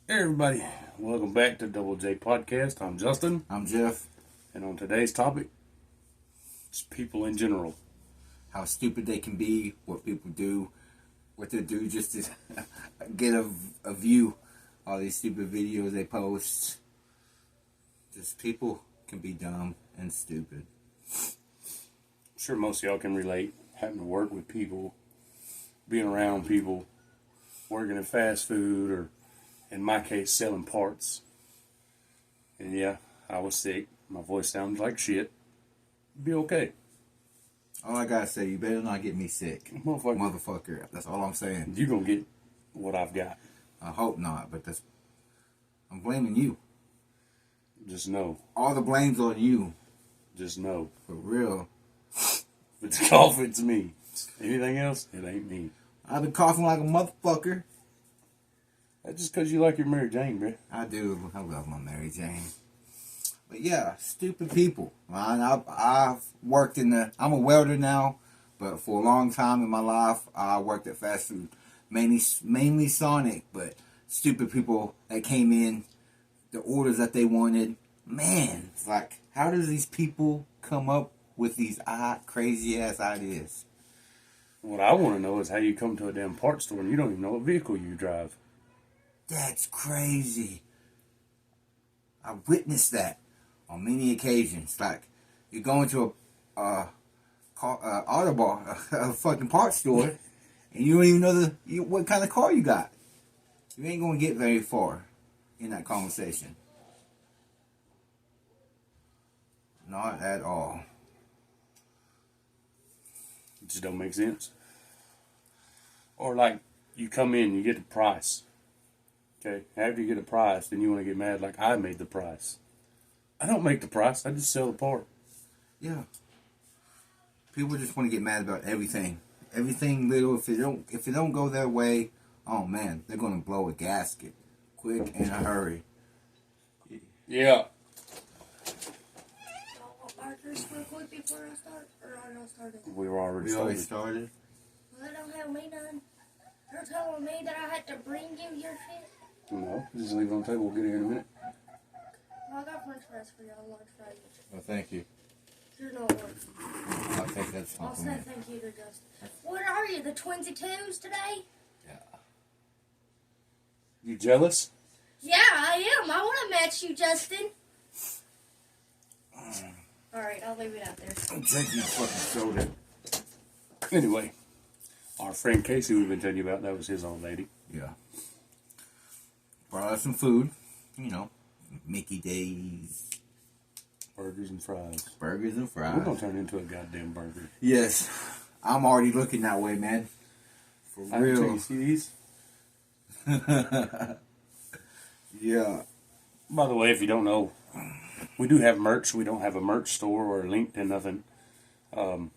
Hey everybody, welcome back to Double J Podcast. I'm Justin, I'm Jeff. and on today's topic, it's people in general. How stupid they can be, what people do, what they do just to get a view. All these stupid videos they post. Just people can be dumb and stupid. I'm sure most of y'all can relate having to work with people, being around people, working in fast food, or in my case, selling parts. And yeah, I was sick. My voice sounds like shit. Be okay. All I gotta say, you better not get me sick. Motherfucker. That's all I'm saying. You gonna get what I've got. I hope not, but I'm blaming you. Just know. All the blame's on you. Just know. For real. If it's cough, it's me. Anything else, it ain't me. I've been coughing like a motherfucker. That's just because you like your Mary Jane, bro. I do. I love my Mary Jane. But yeah, stupid people. I've worked I'm a welder now, but for a long time in my life, I worked at fast food. Mainly Sonic, but stupid people that came in, the orders that they wanted. Man, it's like, how does these people come up with these crazy ass ideas? What I want to know is how you come to a damn parts store and you don't even know what vehicle you drive. That's crazy. I witnessed that on many occasions. Like, you go into a auto bar, a fucking parts store, and you don't even know what kind of car you got. You ain't gonna get very far in that conversation. Not at all. It just don't make sense. Or like, you come in, you get the price. Okay, after you get a price, then you want to get mad like I made the price. I don't make the price, I just sell the part. Yeah. People just want to get mad about everything. Everything little, if it don't go their way, oh man, they're gonna blow a gasket. Quick in a hurry. Yeah. Markers real quick before I start, or I don't start it? We were already started. Well, they don't have me done. They're telling me that I had to bring you your shit. No, just leave it on the table, we'll get it here in a minute. Well, I got french fries for y'all, large fries. Well, thank you. You're not working. I'll take that I'll say compliment. thank you to Justin. What are you, the 22s today? Yeah. You jealous? Yeah, I am. I want to match you, Justin. Alright, I'll leave it out there. I'm taking your fucking soda. Anyway, our friend Casey we've been telling you about, that was his old lady. Yeah. Brought us some food. You know, Mickey D's. Burgers and fries. Burgers and fries. We're going to turn into a goddamn burger. Yes. I'm already looking that way, man. For real. You see these? Yeah. By the way, if you don't know, we do have merch. We don't have a merch store or a link to nothing. You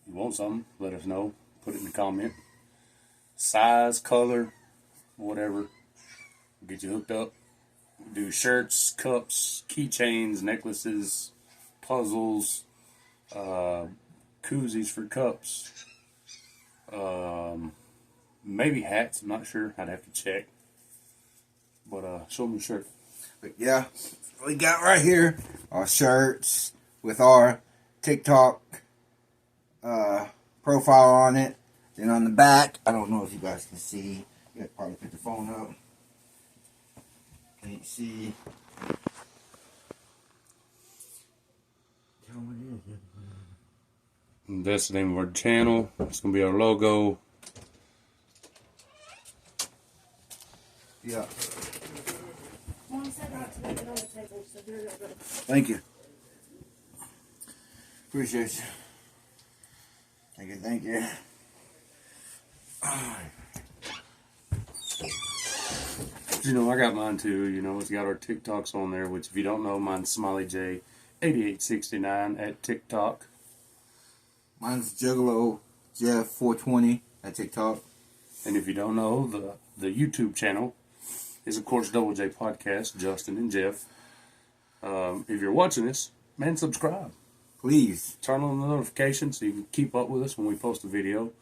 want something, let us know. Put it in the comment. Size, color, whatever. Get you hooked up. Do shirts, cups, keychains, necklaces, puzzles, koozies for cups. Maybe hats, I'm not sure. I'd have to check. But show me the shirt. But yeah, we got right here our shirts with our TikTok profile on it. Then on the back, I don't know if you guys can see. You gotta probably put the phone up. Can't see. And that's the name of our channel. It's going to be our logo. Yeah. Mom said not to leave it on the table, so here you go. Thank you. Appreciate you. Thank you. You know, I got mine too. You know, it's got our TikToks on there, which if you don't know, mine's Smiley J 8869 at TikTok. Mine's Juggalo Jeff 420 at TikTok. And if you don't know, the YouTube channel is, of course, Double J Podcast, Justin and Jeff. If you're watching this, man, subscribe. Please. Turn on the notifications so you can keep up with us when we post a video.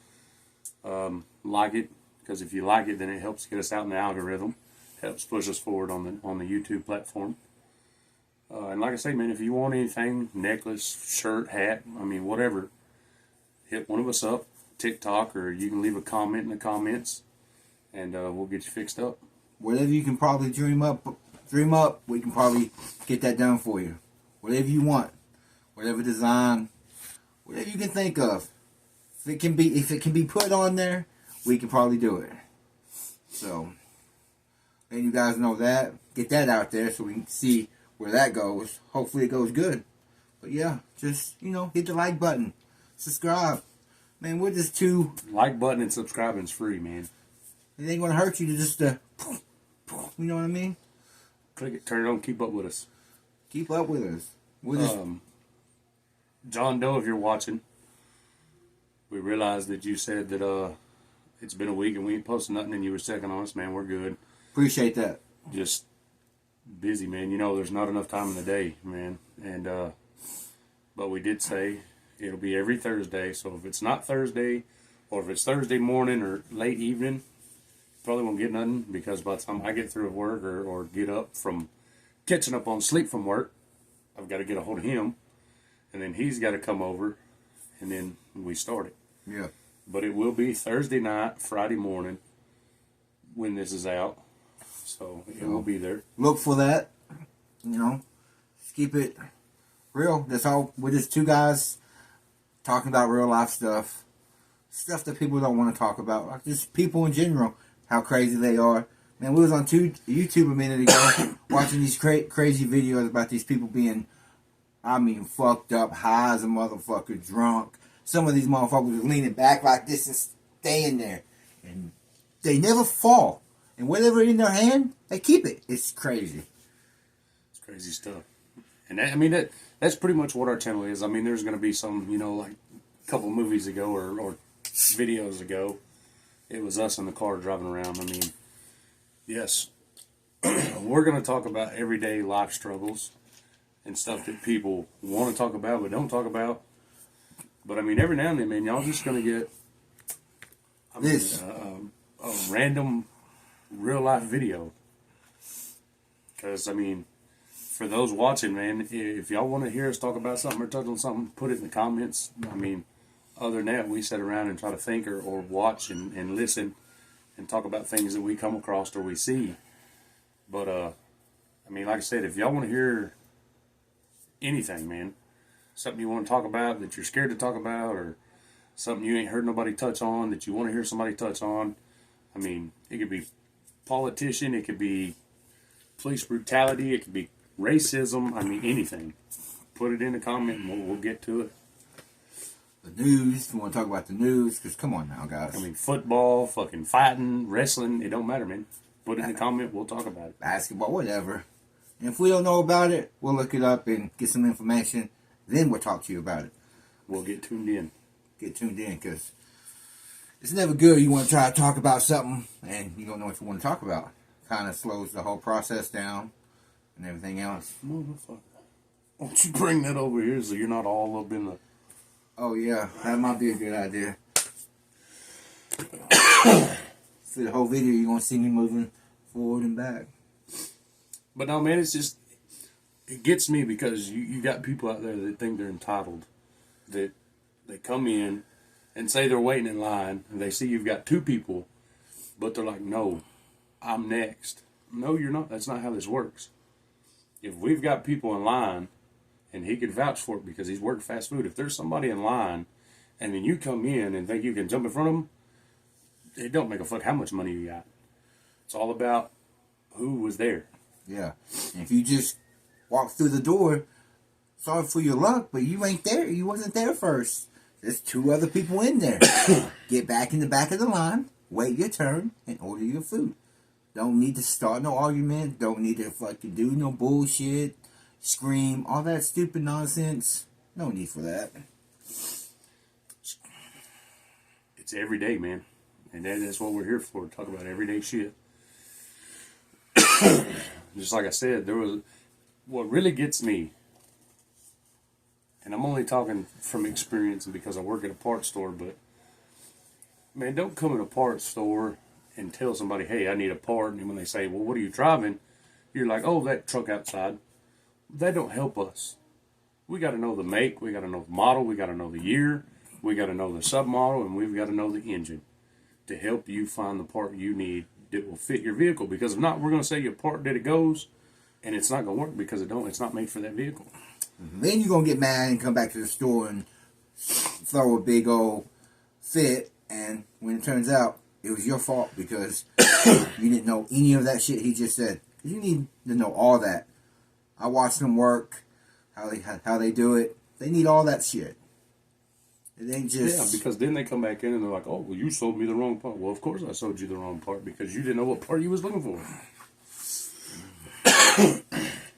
Like it, because if you like it, then it helps get us out in the algorithm. helps push us forward on the YouTube platform. And like I say, man, if you want anything, necklace, shirt, hat, I mean, whatever, hit one of us up, TikTok, or you can leave a comment in the comments, and we'll get you fixed up. Whatever you can probably dream up, we can probably get that done for you. Whatever you want, whatever design, whatever you can think of. If it can be put on there, we can probably do it. So, letting you guys know that, get that out there so we can see where that goes. Hopefully it goes good. But yeah, just, hit the like button. Subscribe. Man, we're just two. Like button and subscribing's free, man. It ain't going to hurt you to just, you know what I mean? Click it, turn it on, keep up with us. Keep up with us. We're just, John Doe, if you're watching, we realized that you said that it's been a week and we ain't posted nothing and you were checking on us, man. We're good. appreciate that. Just busy, man. There's not enough time in the day, man. And but we did say it'll be every Thursday. So if it's not Thursday, or if it's Thursday morning or late evening, probably won't get nothing, because by the time I get through at work or get up from catching up on sleep from work, I've got to get a hold of him, and then he's got to come over, and then we start it. Yeah. But it will be Thursday night, Friday morning when this is out. So it will be there. Look for that. Just keep it real. That's all. We're just two guys talking about real life stuff. Stuff that people don't want to talk about. Like just people in general, how crazy they are. Man, we was on YouTube a minute ago watching these crazy videos about these people being, fucked up, high as a motherfucker, drunk. Some of these motherfuckers are leaning back like this and staying there. And they never fall. And whatever in their hand, they keep it. It's crazy. It's crazy stuff. And that's pretty much what our channel is. There's going to be some, like a couple movies ago or videos ago, it was us in the car driving around. Yes, we're going to talk about everyday life struggles and stuff that people want to talk about but don't talk about. But every now and then, man, y'all just going to get a random real life video. Because, for those watching, man, if y'all want to hear us talk about something or touch on something, put it in the comments. Other than that, we sit around and try to think or watch and listen and talk about things that we come across or we see. But, like I said, if y'all want to hear anything, man, something you want to talk about that you're scared to talk about, or something you ain't heard nobody touch on that you want to hear somebody touch on, it could be politician, it could be police brutality, it could be racism, anything. Put it in the comment and we'll get to it. The news, if you want to talk about the news, because come on now, guys. Football, fucking fighting, wrestling, it don't matter, man. Put it in the comment, we'll talk about it. Basketball, whatever. And if we don't know about it, we'll look it up and get some information. Then we'll talk to you about it. We'll get tuned in. Get tuned in, because it's never good. You want to try to talk about something and you don't know what you want to talk about. Kind of slows the whole process down and everything else. Motherfucker. Why don't you bring that over here so you're not all up in the... Oh, yeah. That might be a good idea. For the whole video, you're going to see me moving forward and back. But no, man, it's just... It gets me because you got people out there that think they're entitled. That they come in and say they're waiting in line, and they see you've got two people, but they're like, no, I'm next. No, you're not. That's not how this works. If we've got people in line, and he could vouch for it because he's worked fast food, if there's somebody in line, and then you come in and think you can jump in front of them, it don't make a fuck how much money you got. It's all about who was there. Yeah. And if you just walk through the door, sorry for your luck, but you ain't there. You wasn't there first. There's two other people in there. Get back in the back of the line, wait your turn, and order your food. Don't need to start no argument. Don't need to fucking do no bullshit. Scream. All that stupid nonsense. No need for that. It's every day, man. And that's what we're here for. Talk about everyday shit. Just like I said, what really gets me, and I'm only talking from experience and because I work at a parts store, but man, don't come in a parts store and tell somebody, hey, I need a part, and when they say, well, what are you driving? You're like, oh, that truck outside. That don't help us. We got to know the make, we got to know the model, we got to know the year, we got to know the submodel, and we've got to know the engine to help you find the part you need that will fit your vehicle. Because if not, we're going to sell you a part that it goes, and it's not going to work because it's not made for that vehicle. Then you're going to get mad and come back to the store and throw a big old fit, and when it turns out it was your fault because you didn't know any of that shit he just said. You need to know all that. I watch them work, how they do it. They need all that shit. It ain't just... Yeah, because then they come back in and they're like, oh, well, you sold me the wrong part. Well, of course I sold you the wrong part because you didn't know what part you was looking for.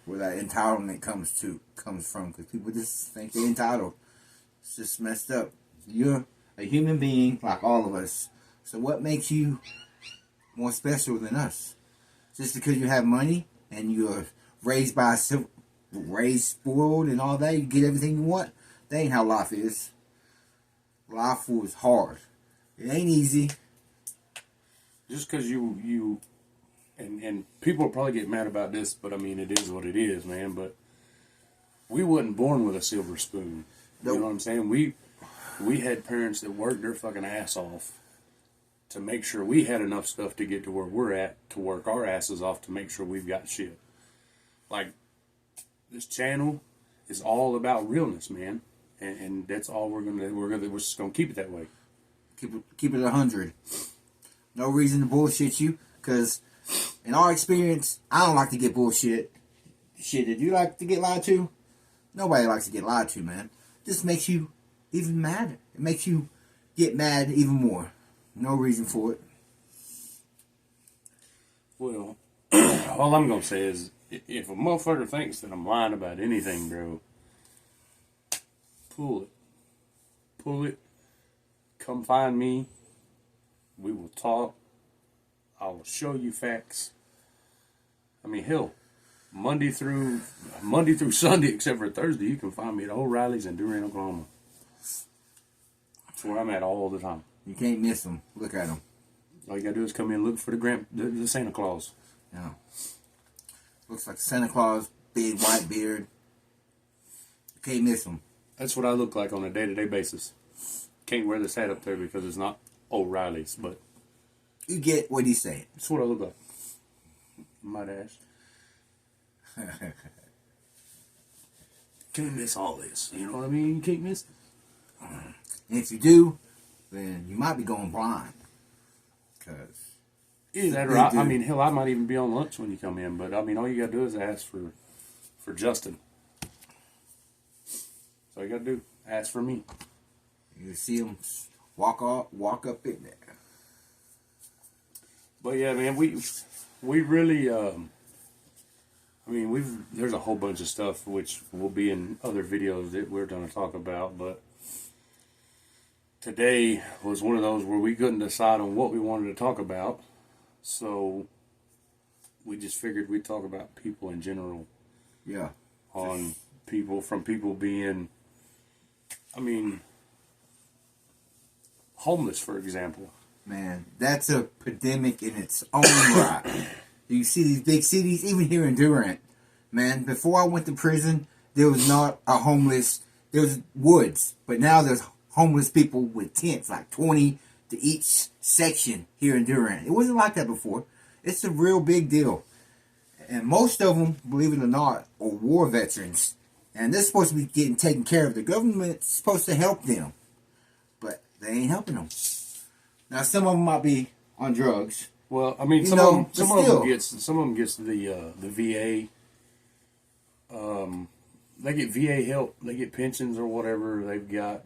Where that entitlement comes from, because people just think they're entitled. It's just messed up. You're a human being like all of us. So what makes you more special than us? Just because you have money and you're raised spoiled and all that, you get everything you want? That ain't how life is. Life was hard. It ain't easy. Just because and people will probably get mad about this, but I mean, it is what it is, man. But we wasn't born with a silver spoon. Nope. You know what I'm saying? We had parents that worked their fucking ass off to make sure we had enough stuff to get to where we're at, to work our asses off to make sure we've got shit. Like, this channel is all about realness, man. And that's all we're just gonna keep it that way. Keep it 100. No reason to bullshit you, because in our experience, I don't like to get bullshit. Shit, did you like to get lied to? Nobody likes to get lied to, man. This makes you even madder. It makes you get mad even more. No reason for it. Well, all I'm gonna say is, if a motherfucker thinks that I'm lying about anything, bro, pull it. Come find me. We will talk. I will show you facts. I mean, hell, Monday through Sunday, except for Thursday, you can find me at O'Reilly's in Durant, Oklahoma. That's where I'm at all the time. You can't miss them. Look at them. All you gotta do is come in and look for the Santa Claus. Yeah. Looks like Santa Claus, big white beard. You can't miss them. That's what I look like on a day-to-day basis. Can't wear this hat up there because it's not O'Reilly's, but You get what he's saying. that's what I look like. Might ask. Can't miss all this. You know what I mean? You can't miss it. And if you do, then you might be going blind. Because Either that or I mean, hell, I might even be on lunch when you come in. But I mean, all you gotta do is ask for Justin. That's all you gotta do. Ask for me. you see him walk up in there. But yeah, man, we really, I mean, there's a whole bunch of stuff which will be in other videos that we're going to talk about, but today was one of those where we couldn't decide on what we wanted to talk about, so we just figured we'd talk about people in general. Yeah. On from people being, I mean, homeless, for example. Man, that's a pandemic in its own right. You see these big cities, even here in Durant. Man, before I went to prison, there was not a homeless, there was woods. But now there's homeless people with tents, like 20 to each section here in Durant. It wasn't like that before. It's a real big deal. And most of them, believe it or not, are war veterans. And they're supposed to be getting taken care of. The government's supposed to help them. But they ain't helping them. Now, some of them might be on drugs. Well, I mean, some of them gets the VA. They get VA help. They get pensions or whatever. They've got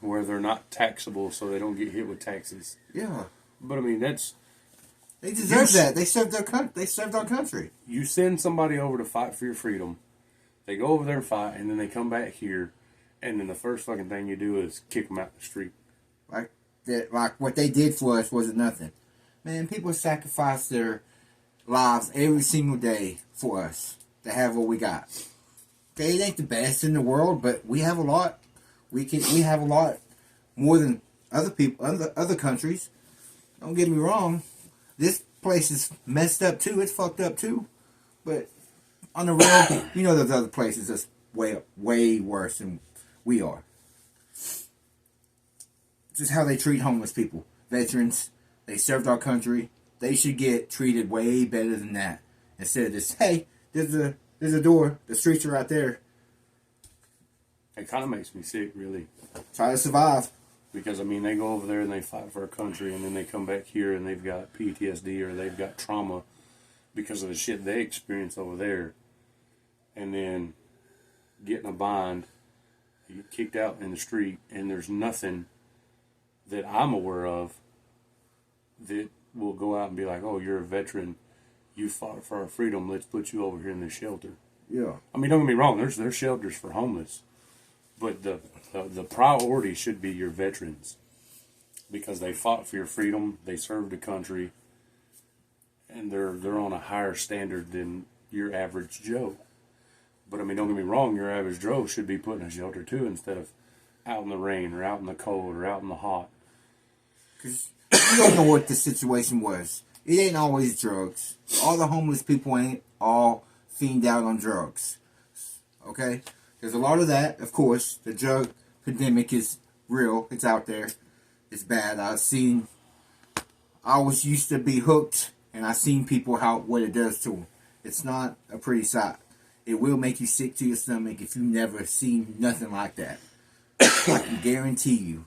where they're not taxable, so they don't get hit with taxes. Yeah, but I mean they deserve that. They served their country. They served our country. You send somebody over to fight for your freedom. They go over there and fight, and then they come back here. And then the first fucking thing you do is kick them out the street. Like what they did for us wasn't nothing. Man, people sacrifice their lives every single day for us to have what we got. Okay, it ain't the best in the world, but we have a lot. We have a lot more than other people, other countries. Don't get me wrong. This place is messed up too. It's fucked up too. But on the real, you know, there's other places that's way worse than we are. Just how they treat homeless people, veterans. They served our country. They should get treated way better than that. Instead of just, hey, there's a door. The streets are right there. It kind of makes me sick, really. Try to survive. Because, I mean, they go over there and they fight for our country, and then they come back here and they've got PTSD or they've got trauma because of the shit they experience over there. And then get in a bind, you get kicked out in the street, and there's nothing that I'm aware of that will go out and be like, oh, you're a veteran, you fought for our freedom, let's put you over here in this shelter. Yeah. I mean, don't get me wrong, there's shelters for homeless, but the priority should be your veterans, because they fought for your freedom, they served the country, and they're on a higher standard than your average Joe. But I mean, don't get me wrong, your average Joe should be put in a shelter too, instead of out in the rain or out in the cold or out in the hot. Because you don't know what the situation was. It ain't always drugs. All the homeless people ain't all fiend out on drugs. Okay? There's a lot of that, of course. The drug pandemic is real. It's out there. It's bad. I always used to be hooked, and I've seen people what it does to them. It's not a pretty sight. It will make you sick to your stomach if you never seen nothing like that. I can guarantee you.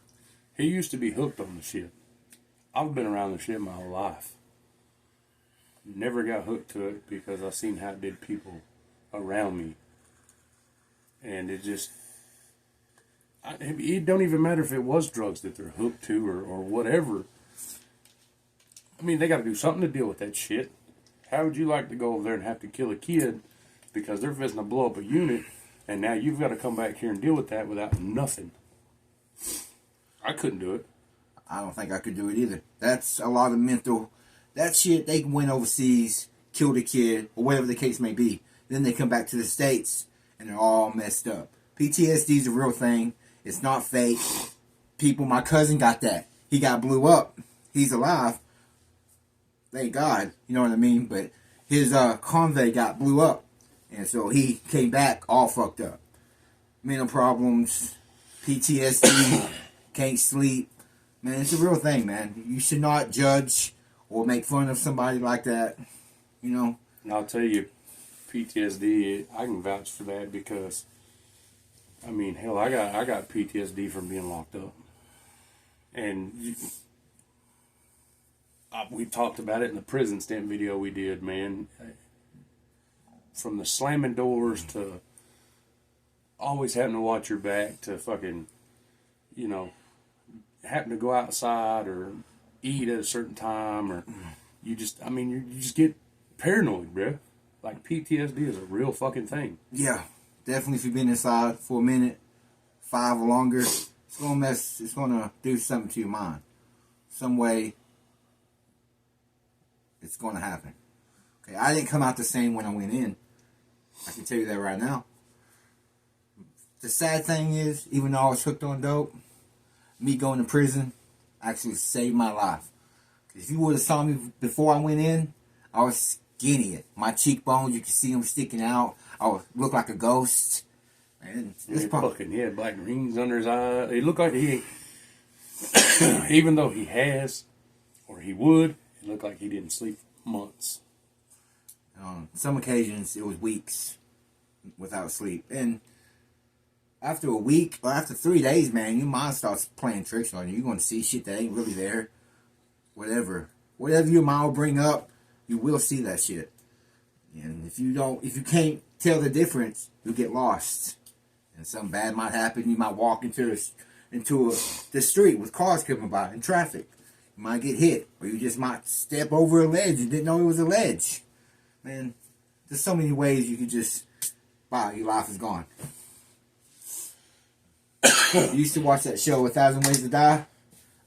He used to be hooked on the shit. I've been around the shit my whole life. Never got hooked to it because I seen how it did people around me. And it just... it don't even matter if it was drugs that they're hooked to or whatever. I mean, they got to do something to deal with that shit. How would you like to go over there and have to kill a kid because they're fixing to blow up a unit, and now you've got to come back here and deal with that without nothing? I couldn't do it. I don't think I could do it either. That's a lot of mental... That shit, they went overseas, killed a kid, or whatever the case may be. Then they come back to the States, and they're all messed up. PTSD is a real thing. It's not fake. People, my cousin got that. He got blew up. He's alive. Thank God. You know what I mean? But his convoy got blew up. And so he came back all fucked up. Mental problems, PTSD, can't sleep. Man, it's a real thing, man. You should not judge or make fun of somebody like that. You know? And I'll tell you, PTSD, I can vouch for that because, I mean, hell, I got PTSD from being locked up. And we talked about it in the prison stint video we did, man. From the slamming doors to always having to watch your back to fucking, you know, having to go outside or eat at a certain time, or you just, I mean, you just get paranoid, bro. Like, PTSD is a real fucking thing. Yeah, definitely if you've been inside for a minute, 5 or longer, it's gonna do something to your mind. Some way, it's gonna happen. Okay, I didn't come out the same when I went in. I can tell you that right now. The sad thing is, even though I was hooked on dope, me going to prison actually saved my life. If you would have saw me before I went in, I was skinny. My cheekbones, you could see them sticking out. I would look like a ghost. Man, He had black rings under his eye. He looked like he, even though he has, or he would, it looked like he didn't sleep for months. Some occasions, it was weeks without sleep. And after a week, or after 3 days, man, your mind starts playing tricks on you. You're going to see shit that ain't really there. Whatever your mind will bring up, you will see that shit. And if you can't tell the difference, you'll get lost. And something bad might happen. You might walk into the street with cars coming by in traffic. You might get hit. Or you just might step over a ledge. You didn't know it was a ledge. Man, there's so many ways you could just, wow, your life is gone. You used to watch that show, 1,000 Ways to Die?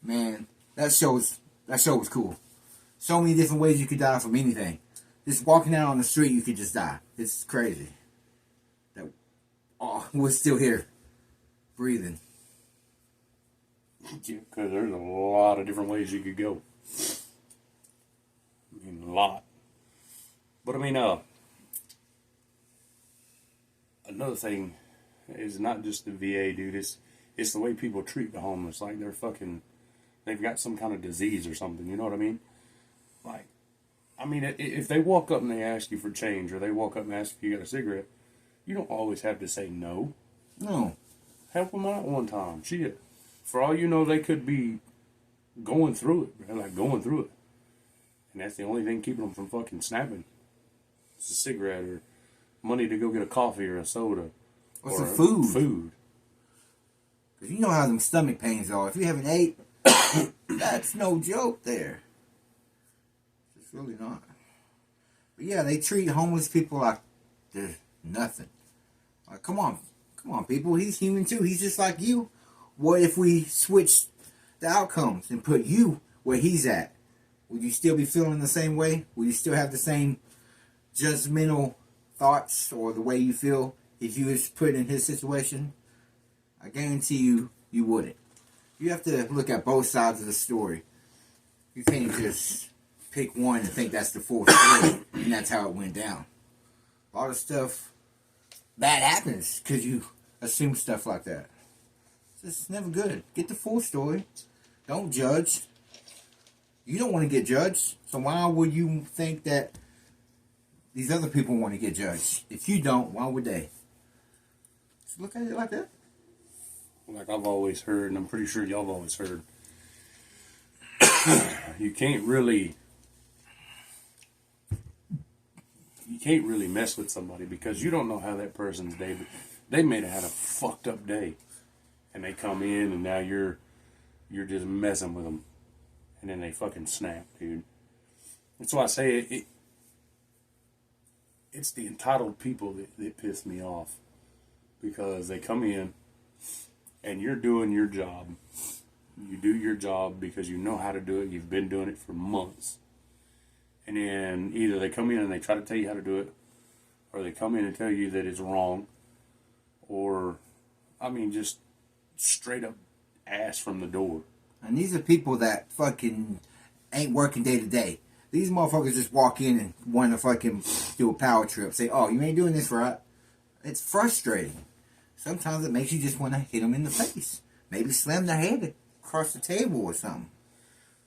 Man, that show was cool. So many different ways you could die from anything. Just walking out on the street, you could just die. It's crazy. We're still here, breathing. Because there's a lot of different ways you could go. I mean, a lot. But I mean, another thing is not just the VA, dude. It's the way people treat the homeless. Like they've got some kind of disease or something. You know what I mean? Like, I mean, if they walk up and they ask you for change, or they walk up and ask if you got a cigarette, you don't always have to say no. No. Help them out one time. Shit. For all you know, they could be going through it. They're like going through it. And that's the only thing keeping them from fucking snapping. It's a cigarette or money to go get a coffee or a soda. Or some food. Food. Because you know how them stomach pains are. If you haven't ate, that's no joke there. It's really not. But yeah, they treat homeless people like they're nothing. Like, come on, people. He's human too. He's just like you. What if we switched the outcomes and put you where he's at? Would you still be feeling the same way? Would you still have the same judgmental thoughts or the way you feel if you was put in his situation? I guarantee you wouldn't. You have to look at both sides of the story. You can't just pick one and think that's the full story and that's how it went down. A lot of stuff bad happens because you assume stuff like that. It's never good. Get the full story. Don't judge. You don't want to get judged, so why would you think that these other people want to get judged? If you don't, why would they? Just look at it like that. Like I've always heard, and I'm pretty sure y'all have always heard, you can't really mess with somebody because you don't know how that person's day. They may have had a fucked up day, and they come in, and now you're just messing with them, and then they fucking snap, dude. That's why I say it's the entitled people that piss me off, because they come in, and you're doing your job. You do your job because you know how to do it. You've been doing it for months. And then either they come in and they try to tell you how to do it, or they come in and tell you that it's wrong, or, I mean, just straight up ass from the door. And these are people that fucking ain't working day to day. These motherfuckers just walk in and want to fucking do a power trip. Say, oh, you ain't doing this right. It's frustrating. Sometimes it makes you just want to hit them in the face. Maybe slam their head across the table or something.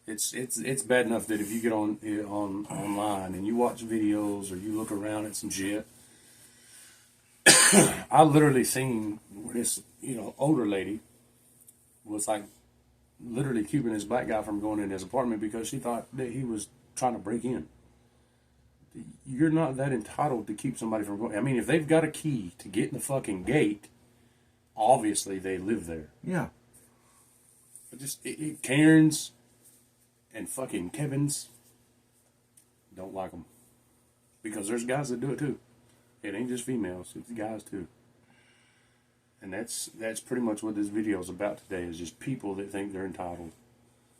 It's bad enough that if you get online and you watch videos or you look around at some shit, I literally seen where this older lady was like literally keeping this black guy from going in his apartment because she thought that he was trying to break in. You're not that entitled to keep somebody from going. I mean, if they've got a key to get in the fucking gate, obviously they live there. Yeah. But just Karens and fucking Kevins don't like them, because there's guys that do it too. It ain't just females; it's guys too. And that's pretty much what this video is about today. Is just people that think they're entitled,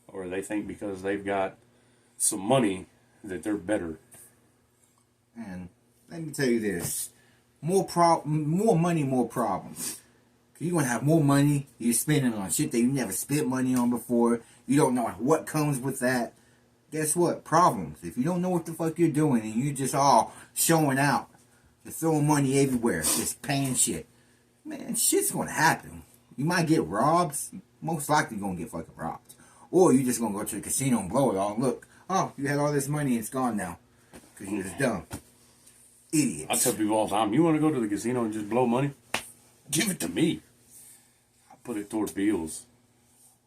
or they think because they've got some money that they're better. And let me tell you this: more money, more problems. You're gonna have more money. You're spending on shit that you never spent money on before. You don't know what comes with that. Guess what? Problems. If you don't know what the fuck you're doing and you're just all showing out, just throwing money everywhere, just paying shit, man, shit's gonna happen. You might get robbed. Most likely you're gonna get fucking robbed. Or you're just gonna go to the casino and blow it all. Look, oh, you had all this money and it's gone now. Because you're just dumb. Idiots. I tell people all the time, you want to go to the casino and just blow money? Give it to me. I put it toward bills.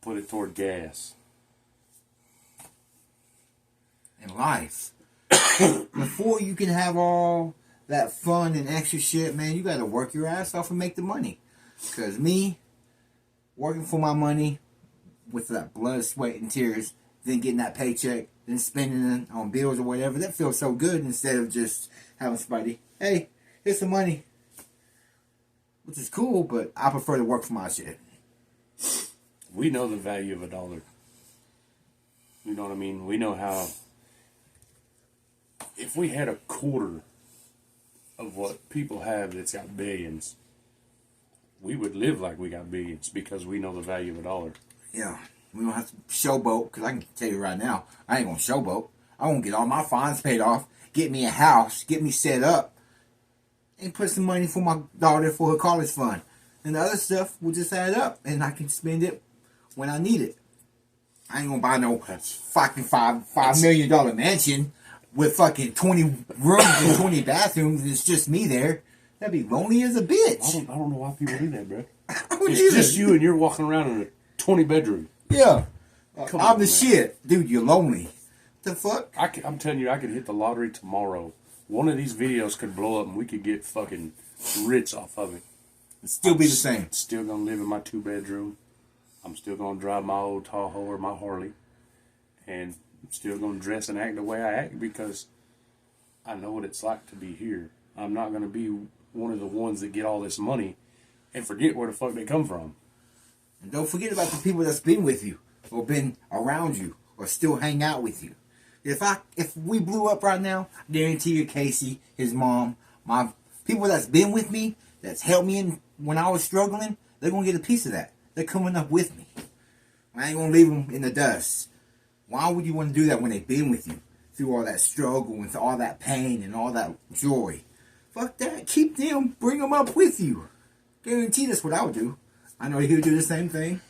Put it toward gas. In life. Before you can have all that fun and extra shit, man, you gotta work your ass off and make the money. Because me, working for my money with that blood, sweat, and tears, then getting that paycheck, then spending it on bills or whatever, that feels so good instead of just having somebody, hey, here's some money. Which is cool, but I prefer to work for my shit. We know the value of $1. You know what I mean? We know how, if we had a quarter of what people have that's got billions, we would live like we got billions because we know the value of $1. Yeah, we don't have to showboat, because I can tell you right now, I ain't gonna showboat. I want to get all my fines paid off, get me a house, get me set up, and put some money for my daughter for her college fund. And the other stuff will just add up, and I can spend it when I need it. I ain't gonna buy no fucking $5 million mansion with fucking 20 rooms and 20 bathrooms, and it's just me there. That'd be lonely as a bitch. I don't know why people do that, bro. It's It's just you and you're walking around in a 20 bedroom. Yeah. Come I'm on, the man. shit. Dude, you're lonely. The fuck? I'm telling you, I could hit the lottery tomorrow. One of these videos could blow up and we could get fucking rich off of it. It'd still be the same. Still gonna live in my 2-bedroom. I'm still gonna drive my old Tahoe or my Harley. And I'm still gonna dress and act the way I act because I know what it's like to be here. I'm not gonna be one of the ones that get all this money and forget where the fuck they come from. And don't forget about the people that's been with you or been around you or still hang out with you. If we blew up right now, I guarantee you Casey, his mom, my people that's been with me, that's helped me in when I was struggling, they're gonna get a piece of that. They're coming up with me. I ain't gonna leave them in the dust. Why would you want to do that when they've been with you through all that struggle and all that pain and all that joy? Fuck that. Keep them. Bring them up with you. Guarantee that's what I would do. I know he'll do the same thing.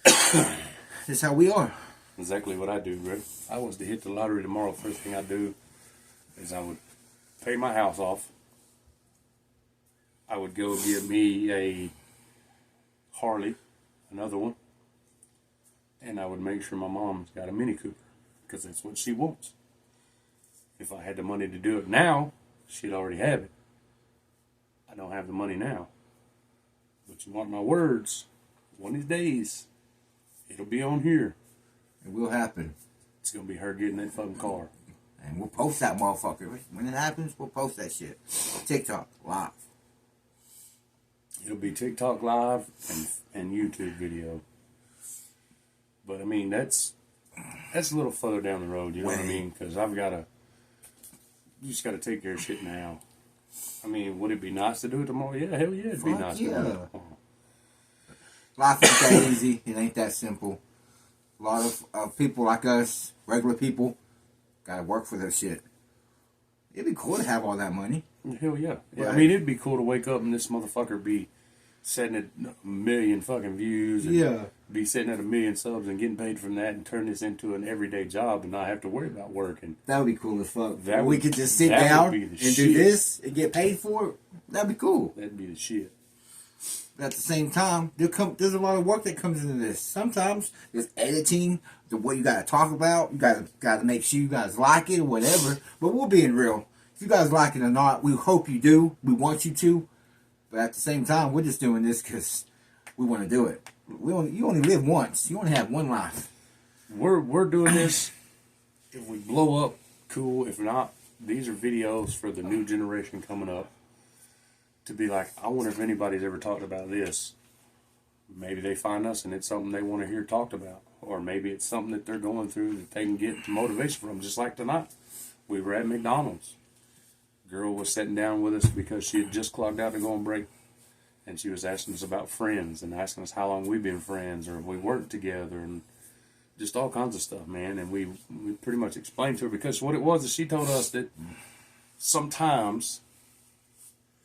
That's how we are. Exactly what I do, bro. If I was to hit the lottery tomorrow, first thing I'd do is I would pay my house off. I would go get me a Harley, another one, and I would make sure my mom's got a Mini Cooper because that's what she wants. If I had the money to do it now, she'd already have it. I don't have the money now. But you mark my words, one of these days, it'll be on here. It will happen. It's going to be her getting that fucking car. And we'll post that motherfucker. When it happens, we'll post that shit. TikTok, live. It'll be TikTok live and YouTube video. But I mean, that's a little further down the road, you know what I mean? Because you just got to take care of shit now. I mean, would it be nice to do it tomorrow? Yeah, hell yeah, it'd be nice to do it tomorrow. Life ain't that easy. It ain't that simple. A lot of people like us, regular people, gotta work for their shit. It'd be cool to have all that money. Hell yeah. Right. I mean, it'd be cool to wake up and this motherfucker be sitting at 1 million fucking views and be sitting at 1 million subs and getting paid from that and turn this into an everyday job and not have to worry about working. That would be cool as fuck. That we would- could just sit that would down be and the do shit. this and get paid for it. That'd be cool. That'd be the shit. But at the same time, there's a lot of work that comes into this. Sometimes there's editing, the what you gotta talk about. You gotta make sure you guys like it or whatever. But we're being real. If you guys like it or not, we hope you do. We want you to. But at the same time, we're just doing this because we want to do it. You only live once. You only have one life. We're doing this. If we blow up, cool. If not, these are videos for the new generation coming up. To be like, I wonder if anybody's ever talked about this. Maybe they find us and it's something they want to hear talked about. Or maybe it's something that they're going through that they can get motivation from. Just like tonight. We were at McDonald's. Girl was sitting down with us because she had just clocked out to go on break. And she was asking us about friends and asking us how long we've been friends or if we worked together and just all kinds of stuff, man. And we pretty much explained to her because what it was is she told us that sometimes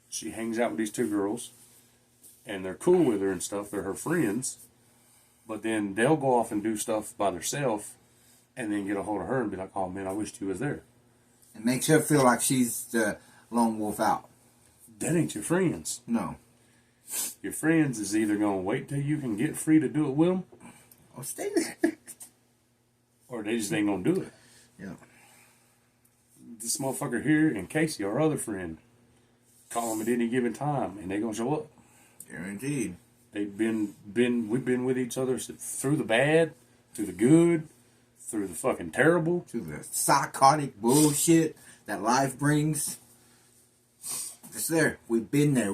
she hangs out with these 2 girls and they're cool with her and stuff. They're her friends. But then they'll go off and do stuff by themselves and then get a hold of her and be like, oh man, I wish you was there. It makes her feel like she's the lone wolf out. That ain't your friends. No. Your friends is either going to wait till you can get free to do it with them Oh, stay there. or they just ain't going to do it. Yeah. This motherfucker here and Casey, our other friend, call them at any given time and they going to show up. Guaranteed. We've been with each other through the bad, through the good, through the fucking terrible. To the psychotic bullshit that life brings. It's there. We've been there.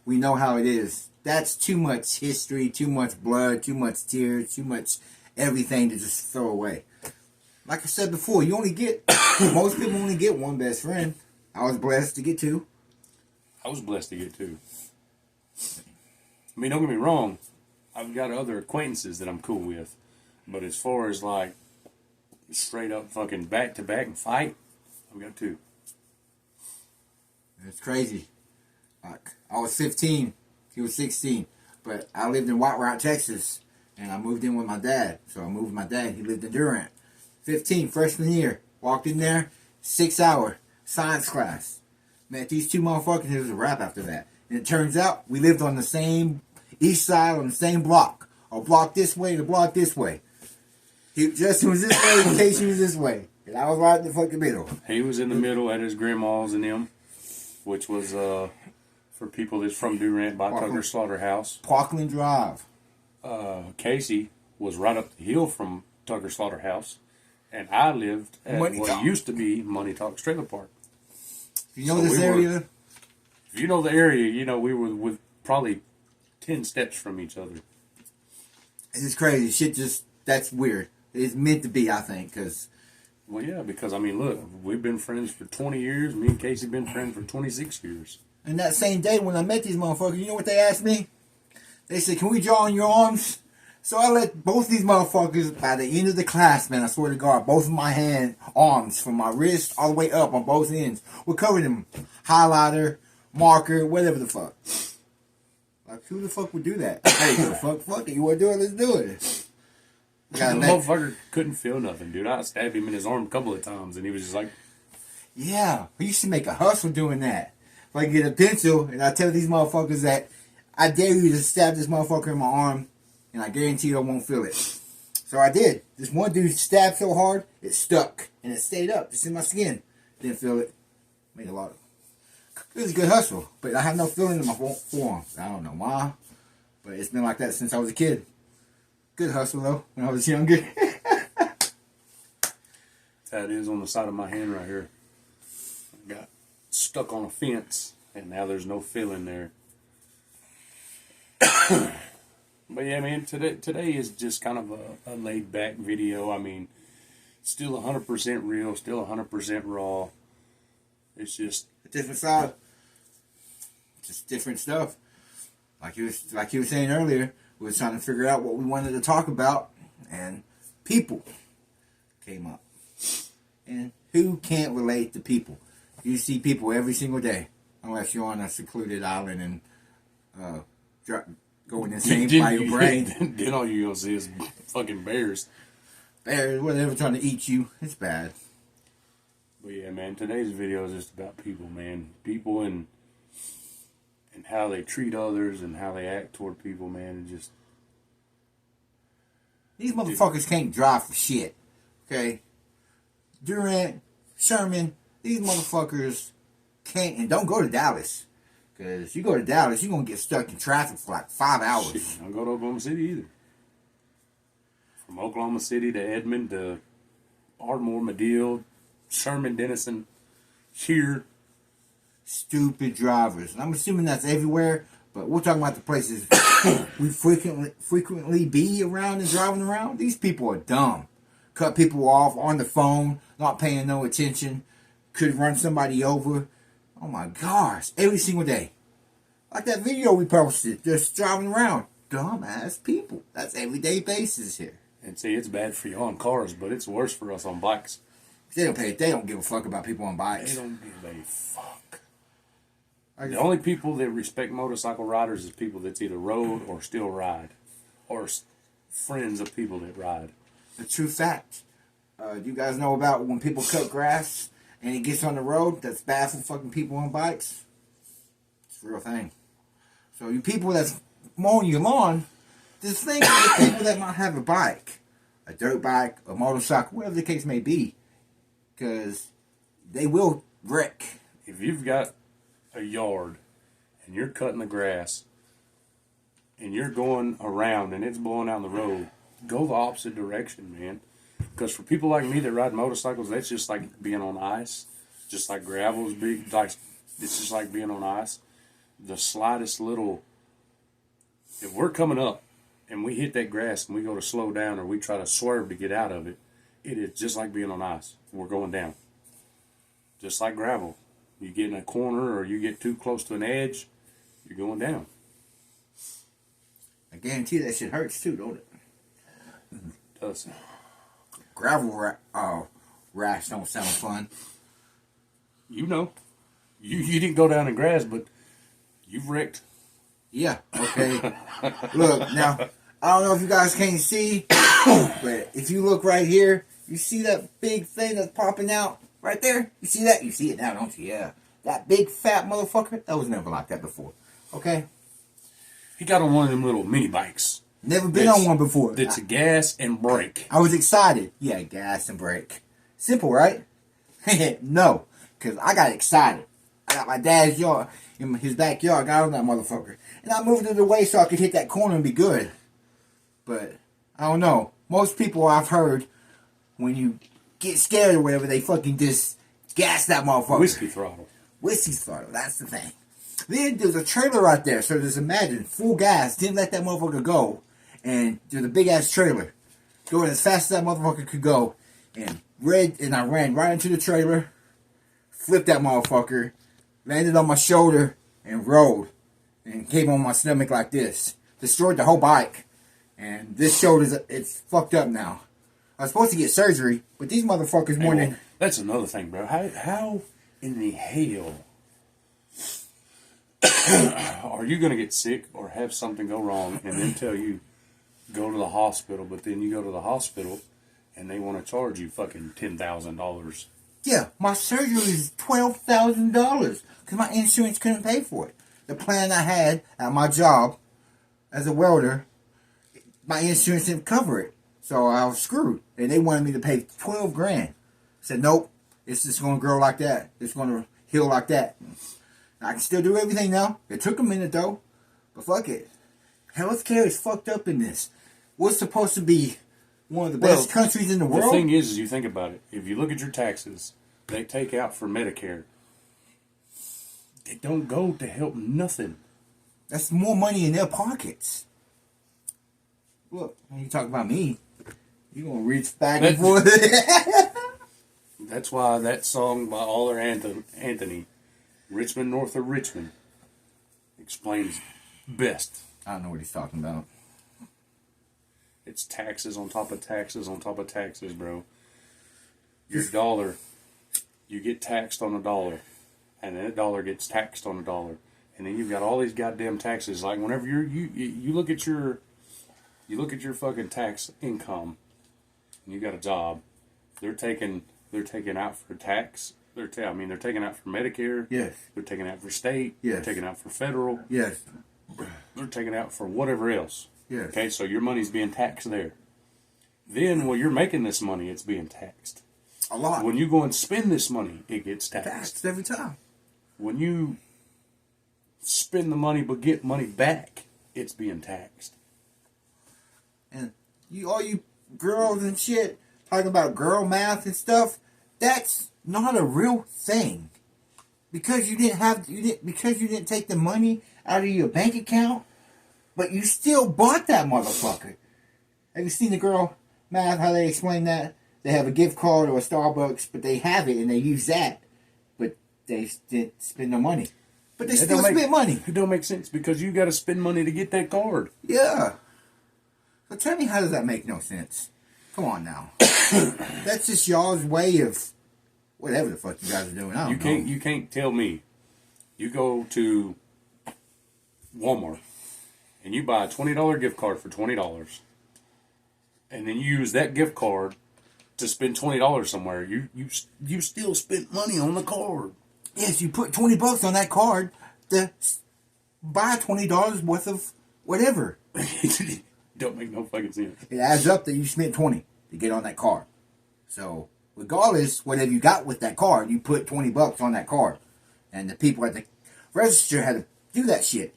We know how it is. That's too much history, too much blood, too much tears, too much everything to just throw away. Like I said before, you only get, most people only get one best friend. I was blessed to get 2. I was blessed to get 2. I mean, don't get me wrong. I've got other acquaintances that I'm cool with, but as far as like straight up fucking back to back and fight, I've got two. It's crazy. Like, I was 15, he was 16, but I lived in White Rock, Texas, and I moved in with my dad. So I moved with my dad. He lived in Durant. 15, freshman year, walked in there, 6-hour science class. Met these two motherfuckers. It was a wrap after that. And it turns out we lived on the same east side on the same block. A block this way and a block this way. Justin was this way, Casey was this way. And I was right in the fucking middle. He was in the middle at his grandma's and them, which was for people that's from Durant by Tucker Slaughterhouse. Parkland Drive. Casey was right up the hill from Tucker Slaughterhouse, and I lived at what used to be Money Talks Trailer Park. You know this area? If you know the area, you know we were with probably 10 steps from each other. It's crazy. Shit just, that's weird. It's meant to be, I think, because... Well, yeah, because, I mean, look, we've been friends for 20 years. Me and Casey been friends for 26 years. And that same day when I met these motherfuckers, you know what they asked me? They said, can we draw on your arms? So I let both these motherfuckers, by the end of the class, man, I swear to God, both of my arms, from my wrist all the way up on both ends, were covered in highlighter, marker, whatever the fuck. Like, who the fuck would do that? Hey, fuck it. You want to do it? Let's do it. The motherfucker couldn't feel nothing, dude. I stabbed him in his arm a couple of times, and he was just like... Yeah, we used to make a hustle doing that. If I get a pencil, and I tell these motherfuckers that I dare you to stab this motherfucker in my arm, and I guarantee you I won't feel it. So I did. This one dude stabbed so hard, it stuck, and it stayed up, just in my skin. Didn't feel it. Made a lot of... It was a good hustle, but I have no feeling in my forearm. I don't know why, but it's been like that since I was a kid. Good hustle, though, when I was younger. That is on the side of my hand right here. I got stuck on a fence, and now there's no feeling there. But yeah, man, today is just kind of a laid-back video. I mean, still 100% real, still 100% raw. It's just... A different side. Just different stuff. Like you were saying earlier, we were trying to figure out what we wanted to talk about, and people came up. And who can't relate to people? You see people every single day, unless you're on a secluded island and going insane by your brain. Then all you're going to see is fucking bears. Bears, whatever, trying to eat you. It's bad. But yeah, man, today's video is just about people, man. People and how they treat others and how they act toward people, man. And just... These motherfuckers can't drive for shit. Okay? Durant, Sherman, these motherfuckers can't, and don't go to Dallas. Because you go to Dallas, you're going to get stuck in traffic for like 5 hours. Shit, don't go to Oklahoma City either. From Oklahoma City to Edmond to Ardmore, Madill, Sherman, Denison, here. Stupid drivers. And I'm assuming that's everywhere, but we're talking about the places we frequently be around and driving around. These people are dumb. Cut people off on the phone, not paying no attention. Could run somebody over. Oh my gosh. Every single day. Like that video we posted, just driving around. Dumbass people. That's everyday basis here. And see, it's bad for you on cars, but it's worse for us on bikes. They don't give a fuck about people on bikes. They don't give a fuck. The only people that respect motorcycle riders is people that's either rode or still ride. Or friends of people that ride. The true fact. Do you guys know about when people cut grass and it gets on the road? That's bad for fucking people on bikes. It's a real thing. So you people that's mowing your lawn, just think of the people that might have a bike. A dirt bike, a motorcycle, whatever the case may be. Because they will wreck. If you've got a yard and you're cutting the grass and you're going around and it's blowing down the road, go the opposite direction, man. Because for people like me that ride motorcycles, that's just like being on ice. Just like gravel's big, like it's just like being on ice. The slightest little, if we're coming up and we hit that grass and we go to slow down or we try to swerve to get out of it, it is just like being on ice. We're going down. Just like gravel. You get in a corner or you get too close to an edge, you're going down. I guarantee that shit hurts too, don't it? Does. Rash don't sound fun. You know. You didn't go down in grass, but you've wrecked. Yeah, okay. Look, now, I don't know if you guys can see, but if you look right here, you see that big thing that's popping out right there? You see that? You see it now, don't you? Yeah. That big fat motherfucker, that was never like that before. Okay? He got on one of them little mini bikes. Never been on one before. That's a gas and brake. I was excited. Yeah, gas and brake. Simple, right? No, because I got excited. I got my dad's yard, in his backyard, got on that motherfucker. And I moved it away so I could hit that corner and be good. But, I don't know. Most people I've heard, when you get scared or whatever, they fucking just gas that motherfucker. Whiskey throttle. Whiskey throttle, that's the thing. Then there's a trailer right there, so just imagine, full gas, didn't let that motherfucker go. And there's a big ass trailer. Going as fast as that motherfucker could go. And I ran right into the trailer, flipped that motherfucker, landed on my shoulder, and rolled. And came on my stomach like this. Destroyed the whole bike. And this shoulder's, it's fucked up now. I was supposed to get surgery, but these motherfuckers more than... That's another thing, bro. How in the hell are you going to get sick or have something go wrong and then tell you go to the hospital, but then you go to the hospital and they want to charge you fucking $10,000? Yeah, my surgery is $12,000 because my insurance couldn't pay for it. The plan I had at my job as a welder, my insurance didn't cover it. So I was screwed. And they wanted me to pay 12 grand. I said, nope, it's just going to grow like that. It's going to heal like that. I can still do everything now. It took a minute though. But fuck it. Healthcare is fucked up in this. We're supposed to be one of the best countries in the world. The thing is you think about it. If you look at your taxes, they take out for Medicare. It don't go to help nothing. That's more money in their pockets. Look, when you talk about me, you're going to reach back and forth. That's why that song by Aller Anthony, Richmond North of Richmond, explains best. I don't know what he's talking about. It's taxes on top of taxes on top of taxes, bro. Your dollar, you get taxed on a dollar, and then a dollar gets taxed on a dollar, and then you've got all these goddamn taxes. Like whenever you look at your fucking tax income, and you got a job, they're taking out for tax. They're taking out for Medicare. Yes. They're taking out for state. Yes. They're taking out for federal. Yes. They're taking out for whatever else. Yes. Okay, so your money's being taxed there. Then when you're making this money, it's being taxed. A lot. When you go and spend this money, it gets taxed. Taxed every time. When you spend the money but get money back, it's being taxed. And all you girls and shit talking about girl math and stuff, that's not a real thing. Because you didn't take the money out of your bank account, but you still bought that motherfucker. Have you seen the girl math, how they explain that? They have a gift card or a Starbucks, but they have it and they use that, but they didn't spend no money. But they still spent money. It don't make sense because you got to spend money to get that card. Yeah. So tell me, how does that make no sense? Come on now. That's just y'all's way of whatever the fuck you guys are doing. I don't know. You can't tell me. You go to Walmart and you buy a $20 gift card for $20, and then you use that gift card to spend $20 somewhere. You still spent money on the card. Yes, you put $20 on that card to buy $20 worth of whatever. Don't make no fucking sense. It adds up that you spent $20 to get on that card. So regardless, whatever you got with that card, you put $20 on that card, and the people at the register had to do that shit.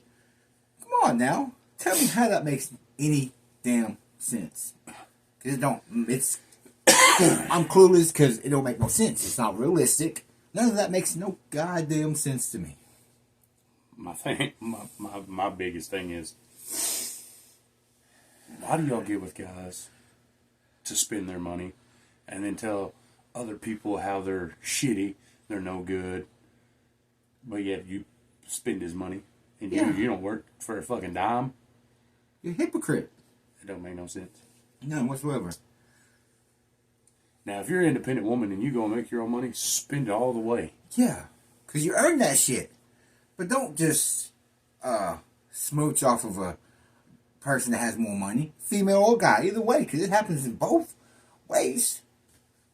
Come on now, tell me how that makes any damn sense. Cause it don't. It's I'm clueless because it don't make no sense. It's not realistic. None of that makes no goddamn sense to me. My biggest thing is, why do y'all get with guys to spend their money and then tell other people how they're shitty, they're no good, but yet you spend his money and you don't work for a fucking dime? You're a hypocrite. It don't make no sense. None whatsoever. Now, if you're an independent woman and you go and make your own money, spend it all the way. Yeah, because you earned that shit. But don't just smooch off of a person that has more money, female or guy, either way, because it happens in both ways.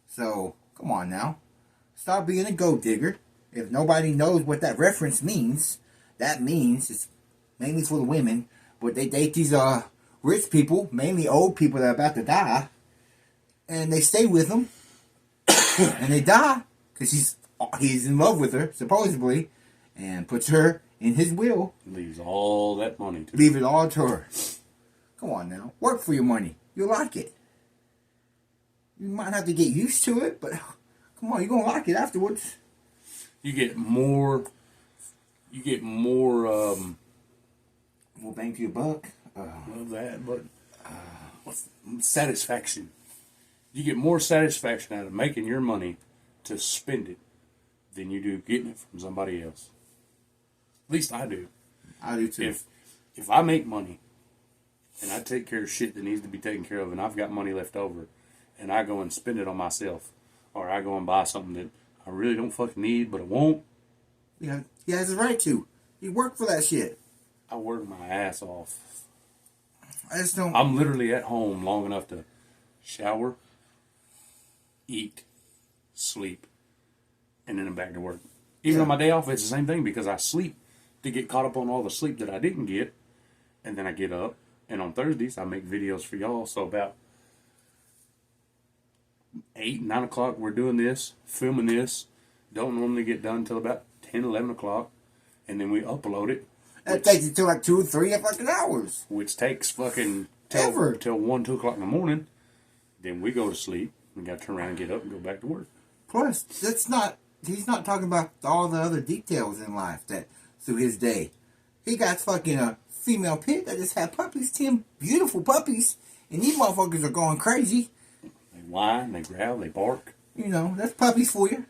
So, come on now. Stop being a gold digger. If nobody knows what that reference means, that means it's mainly for the women, but they date these rich people, mainly old people that are about to die, and they stay with them, and they die, because he's in love with her, supposedly, and puts her in his will. Leaves all that money to Leave it all to her. Come on now. Work for your money. You'll like it. You might have to get used to it, but come on, you're going to like it afterwards. You get more More bang for your buck. of that, but what's satisfaction. You get more satisfaction out of making your money to spend it than you do getting it from somebody else. At least I do. I do too. If I make money and I take care of shit that needs to be taken care of and I've got money left over and I go and spend it on myself or I go and buy something that I really don't fucking need but I won't. Yeah, he has the right to. He worked for that shit. I work my ass off. I just don't. I'm literally at home long enough to shower, eat, sleep, and then I'm back to work. Even on my day off, it's the same thing because I sleep to get caught up on all the sleep that I didn't get, and then I get up, and on Thursdays I make videos for y'all. So about 8, 9 o'clock we're doing this, filming this. Don't normally get done till about 10, 11 o'clock, and then we upload it. That takes you to like 2 or 3 fucking hours. Which takes fucking Ever. till 1, 2 o'clock in the morning. Then we go to sleep. We got to turn around and get up and go back to work. Plus, he's not talking about all the other details in life that through his day. He got fucking a female pit that just had puppies, 10 beautiful puppies, and these motherfuckers are going crazy. They whine, they growl, they bark. You know, that's puppies for you.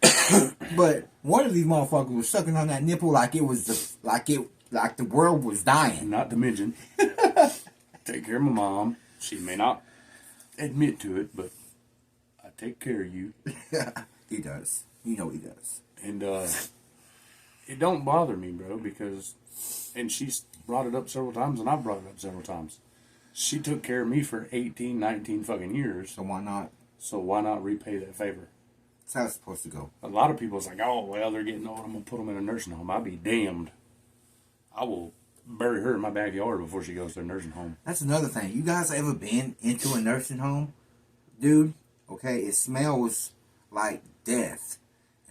But one of these motherfuckers was sucking on that nipple like it was like the world was dying. Not to mention, take care of my mom. She may not admit to it, but I take care of you. He does. You know he does. And it don't bother me, bro, because, and she's brought it up several times, and I've brought it up several times. She took care of me for 18, 19 fucking years. So why not? So why not repay that favor? That's how it's supposed to go. A lot of people's like, oh, well, they're getting old. I'm going to put them in a nursing home. I'll be damned. I will bury her in my backyard before she goes to a nursing home. That's another thing. You guys ever been into a nursing home? Dude, okay, it smells like death.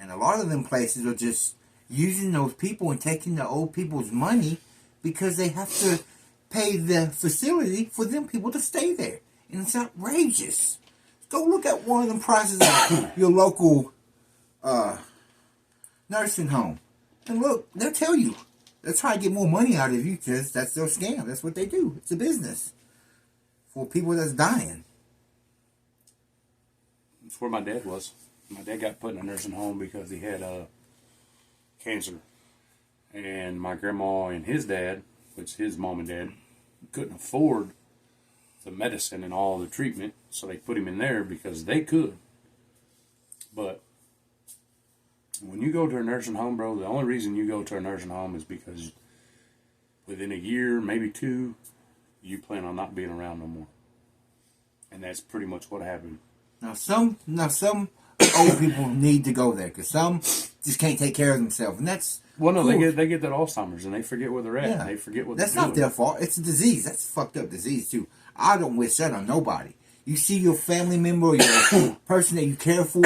And a lot of them places are just using those people and taking the old people's money because they have to pay the facility for them people to stay there. And it's outrageous. Go look at one of them prices at your local nursing home. And look, they'll tell you. They'll try to get more money out of you because that's their scam. That's what they do. It's a business for people that's dying. That's where my dad was. My dad got put in a nursing home because he had cancer. And my grandma and his dad, which his mom and dad, couldn't afford the medicine and all the treatment, so they put him in there because they could. But when you go to a nursing home, bro, the only reason you go to a nursing home is because within a year, maybe 2, you plan on not being around no more. And that's pretty much what happened. Now some old people need to go there because some just can't take care of themselves, and that's Well, no, cool. they get that Alzheimer's and they forget where they're at. Yeah. And they forget what That's they're not doing. their fault. It's a disease. That's a fucked up disease too. I don't wish that on nobody. You see your family member or your person that you care for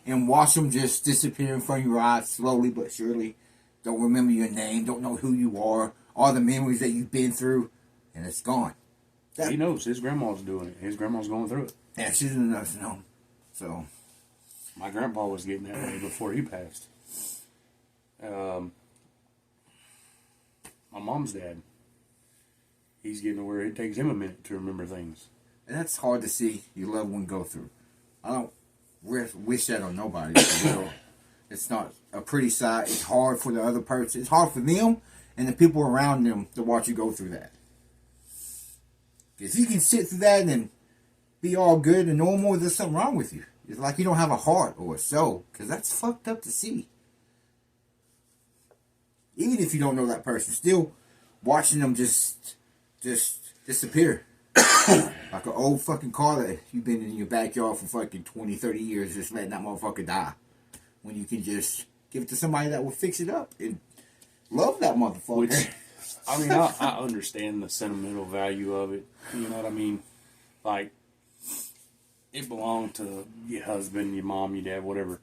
and watch them just disappear in front of your eyes slowly but surely. Don't remember your name. Don't know who you are. All the memories that you've been through, and it's gone. He knows his grandma's doing it. His grandma's going through it. Yeah, she's in the nursing home. So My grandpa was getting that way before he passed. My mom's dad, he's getting to where it takes him a minute to remember things. and that's hard to see your loved one go through. I don't wish that on nobody. For real. It's not a pretty sight. It's hard for the other person. It's hard for them and the people around them to watch you go through that. If you can sit through that and be all good and normal, there's something wrong with you. It's like you don't have a heart or a soul, because that's fucked up to see. Even if you don't know that person, still watching them just disappear. Like an old fucking car that you've been in your backyard for fucking 20, 30 years, just letting that motherfucker die. When you can just give it to somebody that will fix it up and love that motherfucker. Which, I mean, I understand the sentimental value of it. You know what I mean? Like, it belonged to your husband, your mom, your dad, whatever.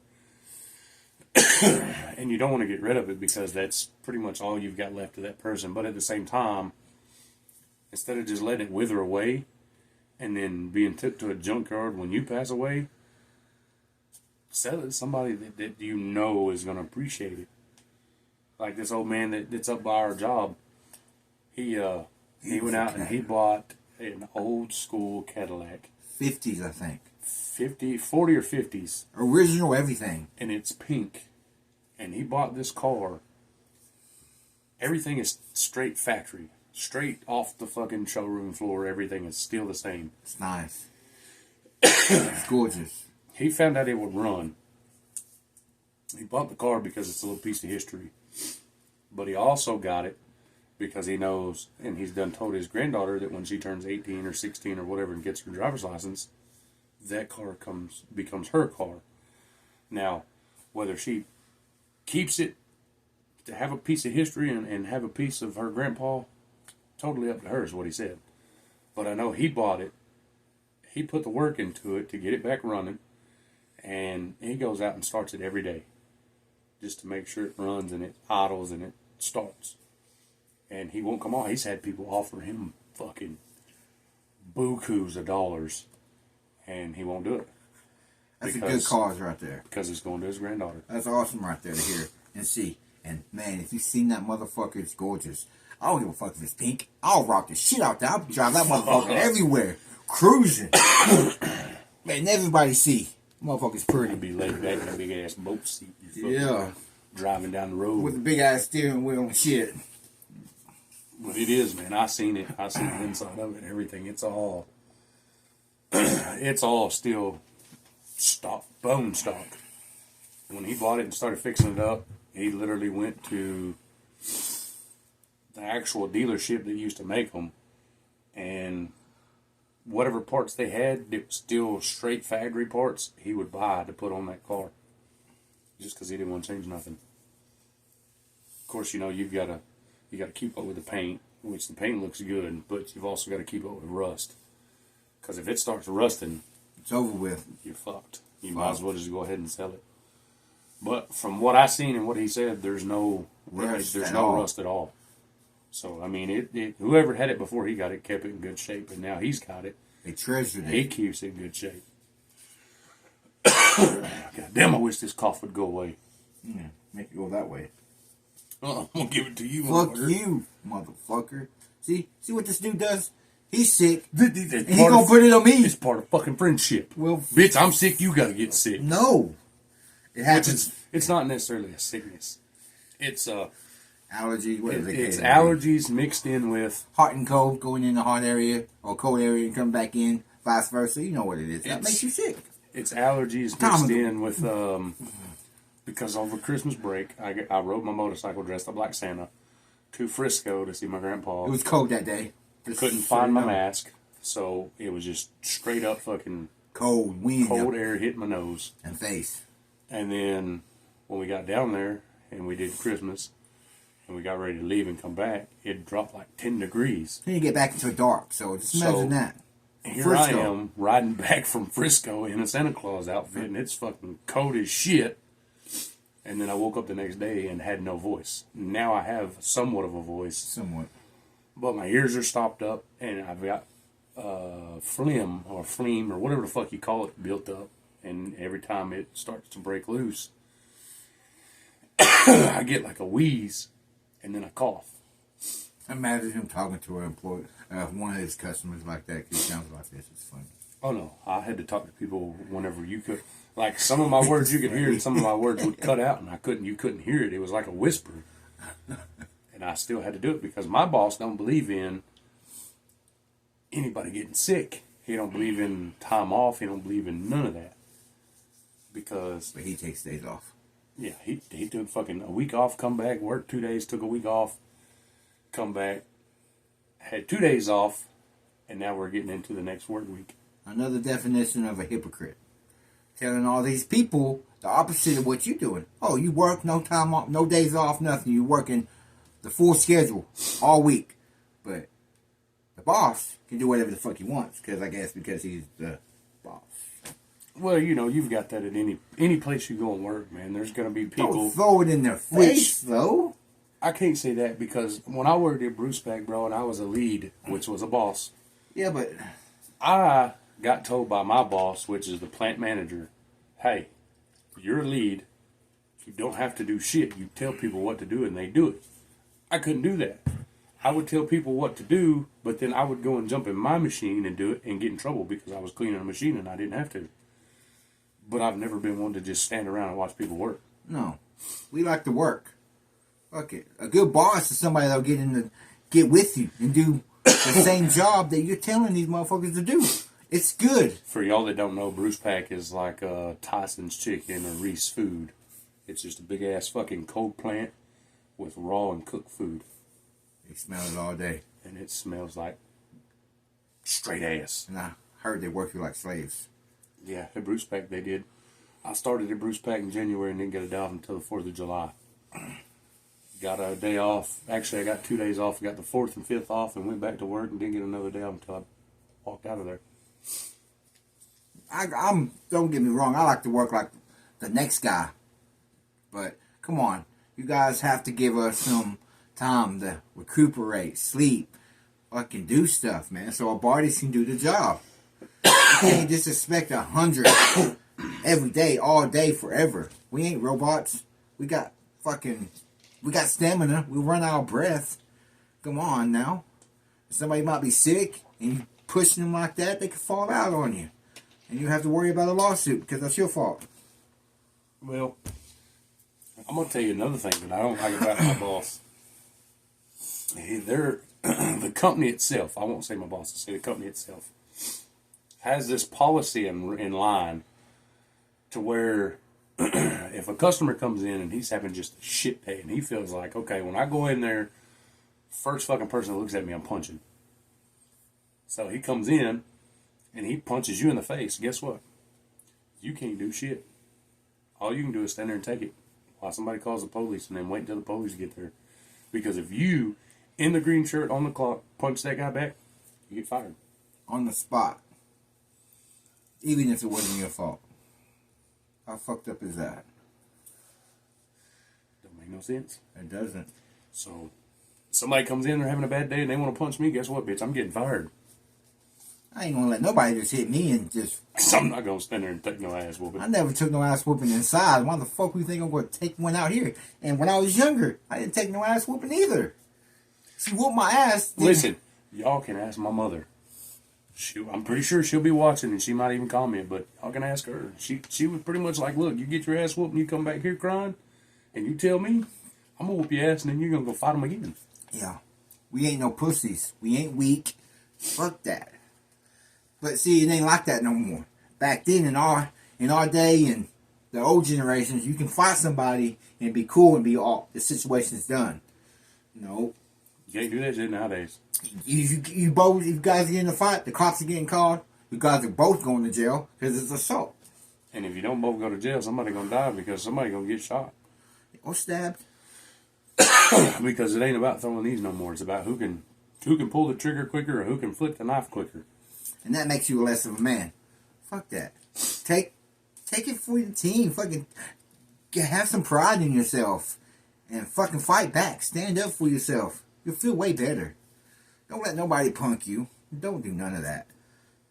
And you don't want to get rid of it because that's pretty much all you've got left of that person. But at the same time, instead of just letting it wither away and then being took to a junkyard when you pass away, sell it to somebody that you know is going to appreciate it. Like this old man that's up by our job, he went out and he bought an old school Cadillac. 50s, I think. 40 or 50s. Original everything. And it's pink. And he bought this car. Everything is straight factory. Straight off the fucking showroom floor. Everything is still the same. It's nice. It's gorgeous. He found out it would run. He bought the car because it's a little piece of history. But he also got it because he knows, and he's done told his granddaughter that when she turns 18 or 16 or whatever and gets her driver's license, that car becomes her car. Now, whether she keeps it to have a piece of history and have a piece of her grandpa, totally up to her is what he said. But I know he bought it. He put the work into it to get it back running. And he goes out and starts it every day. Just to make sure it runs and it idles and it starts. And he won't come on. He's had people offer him fucking bukus of dollars. And he won't do it. That's a good cause right there. Because it's going to his granddaughter. That's awesome right there to hear and see. And man, if you've seen that motherfucker, it's gorgeous. I don't give a fuck if it's pink. I'll rock the shit out there. I'll drive that motherfucker everywhere. Cruising. Man, everybody see. Motherfucker's pretty. He'd be laid back in a big ass boat seat. Yeah. Driving down the road. With a big ass steering wheel and shit. But it is, man. I seen it. I seen the inside of it. Everything. It's all still stock, bone stock. When he bought it and started fixing it up, he literally went to the actual dealership that used to make them, and whatever parts they had that was still straight factory parts, he would buy to put on that car, just because he didn't want to change nothing. Of course, you know you got to keep up with the paint, which the paint looks good, but you've also got to keep up with rust, because if it starts rusting, it's over with. You're fucked. You might as well just go ahead and sell it. But from what I seen and what he said, there's no rust at all. So I mean, whoever had it before he got it kept it in good shape, and now he's got it. They treasured it. He keeps it in good shape. God damn! I wish this cough would go away. Yeah, make it go that way. I'm gonna give it to you. Fuck you, motherfucker. See what this dude does? He's sick. And he's gonna put it on me. It's part of fucking friendship. Well, bitch, I'm sick. You gotta get sick. No, it happens. It's not necessarily a sickness. It's allergies. What is it? It's allergies mixed in with hot and cold, going in the hot area or cold area and come back in, vice versa. You know what it is. That makes you sick. It's allergies mixed in with because over Christmas break, I rode my motorcycle dressed up like Santa to Frisco to see my grandpa. It was cold that day. Couldn't find my mask, so it was just straight up fucking cold wind, cold air hitting my nose and face. And then when we got down there and we did Christmas and we got ready to leave and come back, it dropped like 10 degrees. Then you get back into the dark, so just imagine that. Here Frisco. I am riding back from Frisco in a Santa Claus outfit, and it's fucking cold as shit. And then I woke up the next day and had no voice. Now I have somewhat of a voice. Somewhat. But my ears are stopped up, and I've got phlegm or whatever the fuck you call it built up. And every time it starts to break loose, I get like a wheeze, and then I cough. Imagine him talking to one of his customers like that. Because he sounds like this. It's funny. Oh no, I had to talk to people whenever you could. Like some of my words you could hear, and some of my words would cut out, and you couldn't hear it. It was like a whisper. And I still had to do it because my boss don't believe in anybody getting sick. He don't believe in time off. He don't believe in none of that. Because But he takes days off. yeah, he took fucking a week off, come back, worked 2 days, took a week off, come back, had 2 days off, and now we're getting into the next work week. Another definition of a hypocrite. Telling all these people the opposite of what you're doing. Oh, you work, no time off, no days off, nothing. You're working the full schedule all week. But the boss can do whatever the fuck he wants, because he's the boss. Well, you know, you've got that at any place you go and work, man. There's going to be people. Don't throw it in their face, though. I can't say that because when I worked at Bruce Pack, bro, and I was a lead, which was a boss, Yeah, but I got told by my boss, which is the plant manager, hey, you're a lead. You don't have to do shit. You tell people what to do and they do it. I couldn't do that. I would tell people what to do, but then I would go and jump in my machine and do it and get in trouble because I was cleaning a machine and I didn't have to. But I've never been one to just stand around and watch people work. no. We like to work. Fuck it. A good boss is somebody that'll get with you and do the same job that you're telling these motherfuckers to do. It's good. For y'all that don't know, Bruce Pack is like Tyson's Chicken or Reese Food. It's just a big ass fucking cold plant with raw and cooked food. They smell it all day. And it smells like straight ass. And I heard they work you like slaves. Yeah, at Bruce Pack they did. I started at Bruce Pack in January and didn't get a day off until the 4th of July. Got a day off. Actually, I got 2 days off. Got the 4th and 5th off and went back to work and didn't get another day off until I walked out of there. I'm don't get me wrong, I like to work like the next guy. But come on, you guys have to give us some time to recuperate, sleep, fucking do stuff, man, so our bodies can do the job. You can't just expect 100 every day, all day, forever. We ain't robots. We got stamina. We run out of breath. Come on now. Somebody might be sick and you pushing them like that, they could fall out on you. And you have to worry about a lawsuit because that's your fault. Well, I'm going to tell you another thing that I don't like about my boss. They're, the company itself, I won't say my boss, I'll say the company itself, has this policy in line to where if a customer comes in and he's having just a shit day and he feels like, okay, when I go in there, first fucking person that looks at me, I'm punching. So he comes in and he punches you in the face. Guess what? You can't do shit. All you can do is stand there and take it while somebody calls the police and then wait until the police get there. Because if you, in the green shirt, on the clock, punch that guy back, you get fired. On the spot. Even if it wasn't your fault. How fucked up is that? Don't make no sense. It doesn't. So, somebody comes in, they're having a bad day, and they want to punch me, guess what, bitch? I'm getting fired. I ain't gonna let nobody just hit me and just... So I'm not going to stand there and take no ass whooping. I never took no ass whooping inside. Why the fuck you think I'm gonna take one out here? And when I was younger, I didn't take no ass whooping either. She whooped my ass. Listen, y'all can ask my mother. I'm pretty sure she'll be watching and she might even comment, but y'all can ask her. She was pretty much like, look, you get your ass whooped and you come back here crying and you tell me, I'm going to whoop your ass and then you're going to go fight them again. Yeah. We ain't no pussies. We ain't weak. Fuck that. But see, it ain't like that no more. Back then, in our day and the old generations, you can fight somebody and be cool and be all the situation's done. No. You can't do that shit nowadays. You both, if you guys get in a fight, the cops are getting called. You guys are both going to jail because it's assault. And if you don't both go to jail, somebody's going to die because somebody's going to get shot. Or stabbed. Because it ain't about throwing these no more. It's about who can pull the trigger quicker or who can flip the knife quicker. And that makes you less of a man. Fuck that. Take it for the team. Fucking have some pride in yourself. And fucking fight back. Stand up for yourself. You'll feel way better. Don't let nobody punk you. Don't do none of that.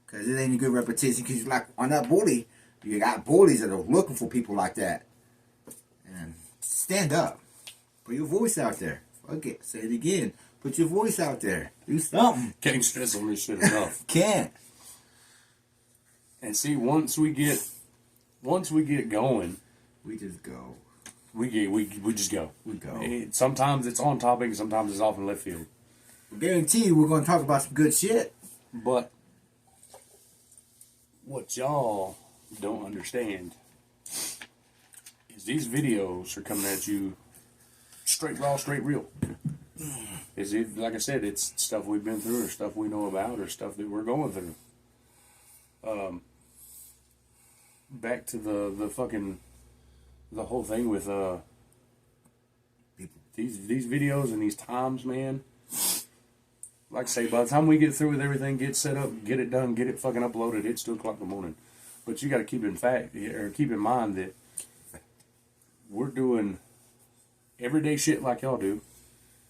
Because it ain't a good repetition. Because you're like, on that bully, you got bullies that are looking for people like that. And stand up. Put your voice out there. Fuck it. Say it again. Put your voice out there. Do something. Can't stress on this shit enough. Can't. And see, once we get going, We just go. we just go. We go. Sometimes it's on topic, and sometimes it's off in left field. I guarantee you we're going to talk about some good shit. But what y'all don't understand is these videos are coming at you straight raw, straight real. Is it, like I said, it's stuff we've been through or stuff we know about or stuff that we're going through. Back to the fucking, the whole thing with these videos and these times, man. Like I say, by the time we get through with everything, get set up, get it done, get it fucking uploaded, it's 2 o'clock in the morning. But you got to keep in mind that we're doing everyday shit like y'all do,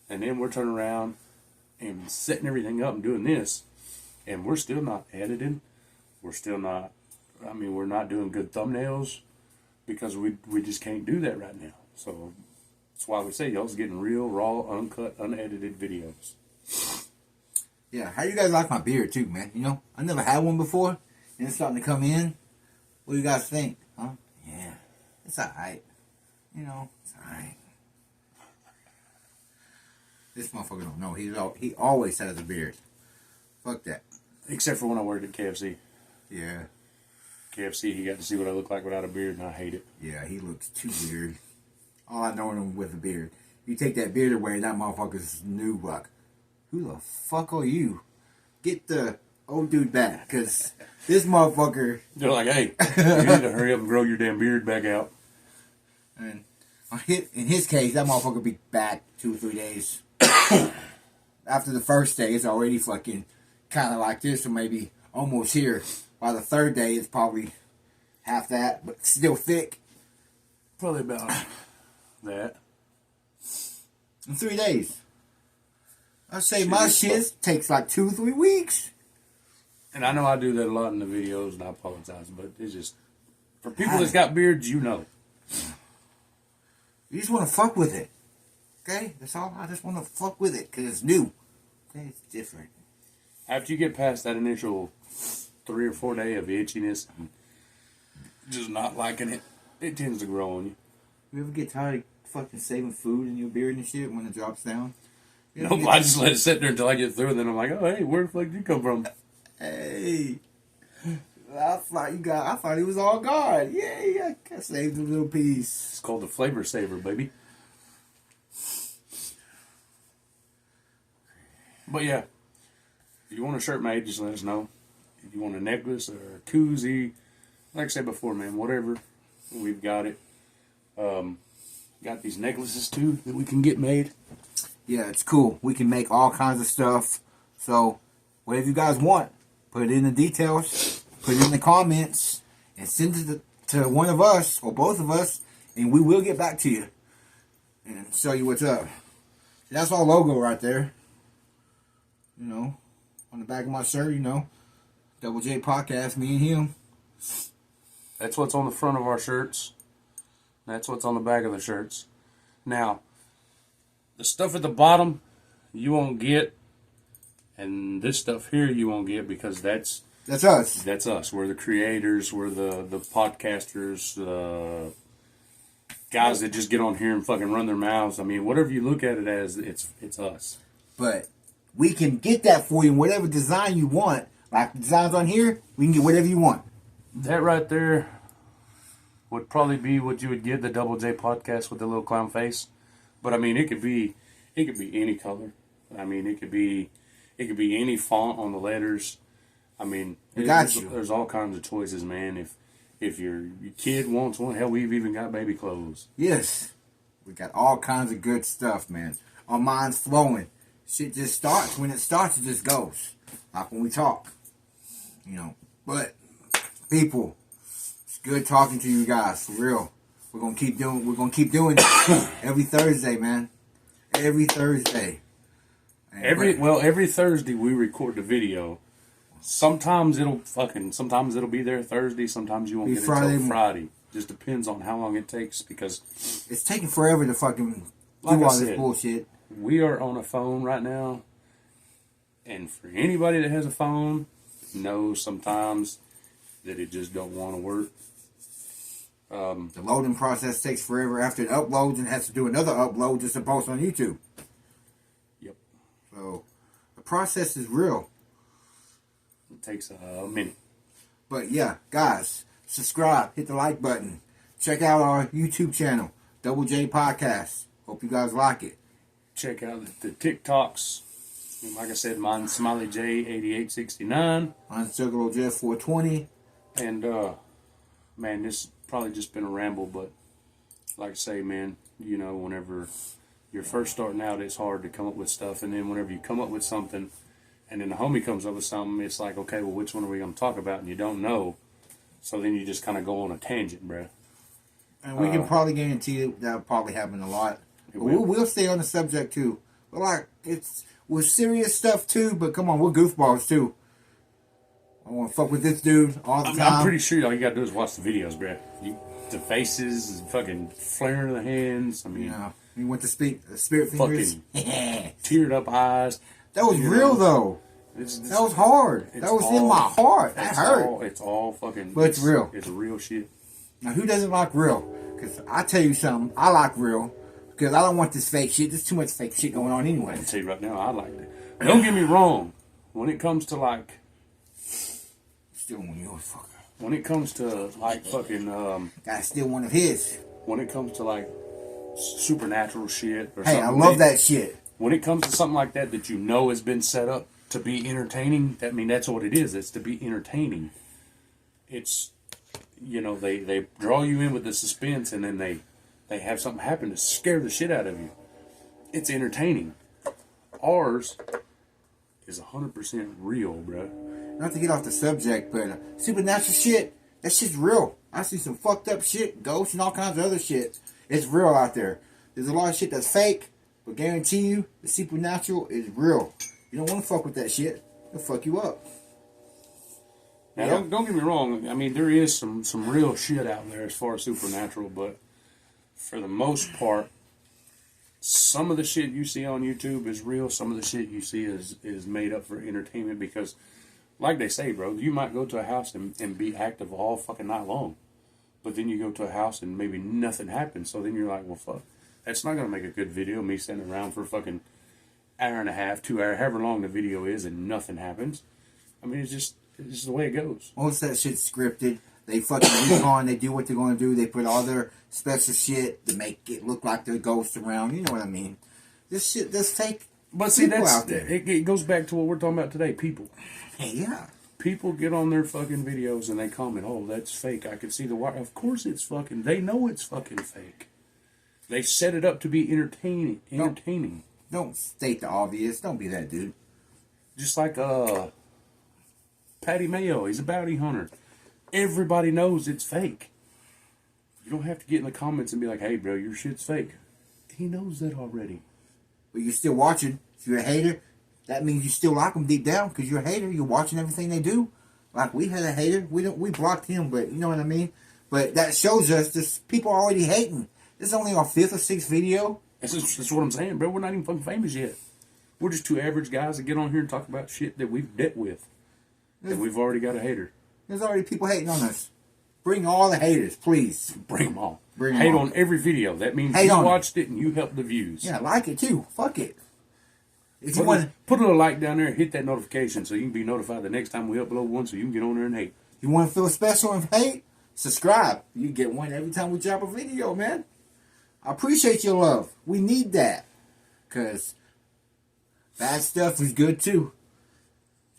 and then we're turning around and setting everything up and doing this, and we're still not edited. We're still not. I mean, we're not doing good thumbnails because we just can't do that right now. So that's why we say y'all's getting real, raw, uncut, unedited videos. Yeah, how you guys like my beard too, man? You know, I never had one before, and it's starting to come in. What do you guys think? Huh? Yeah, it's alright. You know, it's alright. This motherfucker don't know. He always has a beard. Fuck that. Except for when I worked at KFC. Yeah. KFC, he got to see what I look like without a beard, and I hate it. Yeah, he looks too weird. All I know him with a beard. You take that beard away, that motherfucker's new like, who the fuck are you? Get the old dude back, because this motherfucker... They're like, hey, you need to hurry up and grow your damn beard back out. And in his case, that motherfucker be back 2 or 3 days. After the first day, it's already fucking kind of like this, or maybe almost here. By the third day, it's probably half that, but still thick. Probably about that. In 3 days. I say my shit takes like 2 or 3 weeks. And I know I do that a lot in the videos, and I apologize, but it's just, for people that's got beards, you know. You just want to fuck with it. Okay? That's all. I just want to fuck with it, because it's new. Okay? It's different. After you get past that initial 3 or 4 day of itchiness and just not liking it, it tends to grow on you. You ever get tired of fucking saving food in your beard and shit when it drops down? Nope, I just let it sit there until I get through, and then I'm like, oh, hey, where the fuck did you come from? Hey. I thought he was all gone. Yeah, I saved a little piece. It's called the flavor saver, baby. But yeah, if you want a shirt made, just let us know. If you want a necklace or a koozie, like I said before, man, whatever, we've got it. Got these necklaces too that we can get made. Yeah, it's cool. We can make all kinds of stuff. So, whatever you guys want, put it in the details, put it in the comments, and send it to one of us or both of us, and we will get back to you and show you what's up. That's our logo right there. You know, on the back of my shirt, you know, Double J Podcast, me and him. That's what's on the front of our shirts. That's what's on the back of the shirts. Now, the stuff at the bottom, you won't get. And this stuff here, you won't get because that's us. That's us. We're the creators. We're the podcasters. The guys that just get on here and fucking run their mouths. I mean, whatever you look at it as, it's us. But we can get that for you in whatever design you want. Like the designs on here, we can get whatever you want. That right there would probably be what you would get, the Double J Podcast with the little clown face. But I mean, it could be any color. I mean, it could be any font on the letters. I mean, there's all kinds of choices, man. If your kid wants one, hell, we've even got baby clothes. Yes, we got all kinds of good stuff, man. Our mind's flowing. Shit just starts. When it starts, it just goes. Like when we talk, you know. But people, it's good talking to you guys for real. We're gonna keep doing it every Thursday, man. Every Thursday. Every Thursday we record the video. Sometimes it'll be there Thursday. Sometimes you won't get it until Friday. Just depends on how long it takes because it's taking forever to fucking do all this bullshit. We are on a phone right now, and for anybody that has a phone, knows sometimes that it just don't want to work. The loading process takes forever after it uploads and has to do another upload just to post on YouTube. Yep. So the process is real. It takes a minute. But yeah, guys, subscribe, hit the like button. Check out our YouTube channel, Double J Podcast. Hope you guys like it. Check out the TikToks. And like I said, mine's Smiley J8869. On Circle Jeff 420. And man, this probably just been a ramble, but like I say, man, you know, whenever you're first starting out, it's hard to come up with stuff, and then whenever you come up with something, and then the homie comes up with something, it's like, okay, well, which one are we going to talk about? And you don't know, so then you just kind of go on a tangent, bruh. And we can probably guarantee you that'll probably happen a lot. But we'll stay on the subject too. But like, we're serious stuff too, but come on, we're goofballs too. I want to fuck with this dude all the time. I'm pretty sure all you got to do is watch the videos, bruh. The faces, fucking flaring the hands, I mean... Yeah. You went to spirit fingers. Fucking teared up eyes. That was real though. That was hard. That was in my heart. That hurt. It's all fucking. But it's real. It's real shit. Now who doesn't like real? Because I tell you something, I like real. Because I don't want this fake shit. There's too much fake shit going on anyway. I can tell you right now, I like it. Don't get me wrong. When it comes to like, still one of yours, fucker. When it comes to like fucking, Got still one of his. When it comes to like supernatural shit or hey, something, I love that shit. When it comes to something like that you know has been set up to be entertaining, I mean that's what it is. It's to be entertaining. It's, you know, they draw you in with the suspense, and then they have something happen to scare the shit out of you. It's entertaining. Ours is 100% real, bro. Not to get off the subject, but supernatural shit, that shit's real. I see some fucked up shit, ghosts and all kinds of other shit. It's real out there. There's a lot of shit that's fake, but guarantee you, the supernatural is real. You don't want to fuck with that shit. It'll fuck you up. Now, Yeah. don't get me wrong. I mean, there is some real shit out there as far as supernatural, but for the most part, some of the shit you see on YouTube is real. Some of the shit you see is made up for entertainment because, like they say, bro, you might go to a house and be active all fucking night long. But then you go to a house and maybe nothing happens. So then you're like, well, fuck. That's not going to make a good video. Me standing around for a fucking hour and a half, 2 hours, however long the video is, and nothing happens. I mean, it's just the way it goes. Most of that shit's scripted. They fucking recon. They do what they're going to do. They put all their special shit to make it look like there's ghosts around. You know what I mean? This shit, this fake But see, people out there. it goes back to what we're talking about today. People. Hey, yeah. People get on their fucking videos and they comment, oh, that's fake. I can see the wire. Of course it's fucking. They know it's fucking fake. They set it up to be entertaining. Don't state the obvious. Don't be that dude. Just like Patty Mayo. He's a bounty hunter. Everybody knows it's fake. You don't have to get in the comments and be like, hey, bro, your shit's fake. He knows that already. But you're still watching. If you're a hater, that means you still like them deep down because you're a hater. You're watching everything they do. Like we had a hater. We blocked him, but you know what I mean? But that shows us this people are already hating. This is only our 5th or 6th video. That's what I'm saying, bro. We're not even fucking famous yet. We're just two average guys that get on here and talk about shit that we've dealt with. That we've already got a hater. There's already people hating on us. Bring all the haters, please. Bring them all. Bring 'em Hate all. on every video. That means Hate you on watched it and you helped the views. Yeah, like it too. Fuck it. If you want, Put a little like down there and hit that notification so you can be notified the next time we upload one so you can get on there and hate. you want to feel special and hate, subscribe. You get one every time we drop a video, man. I appreciate your love. We need that. Because bad stuff is good too.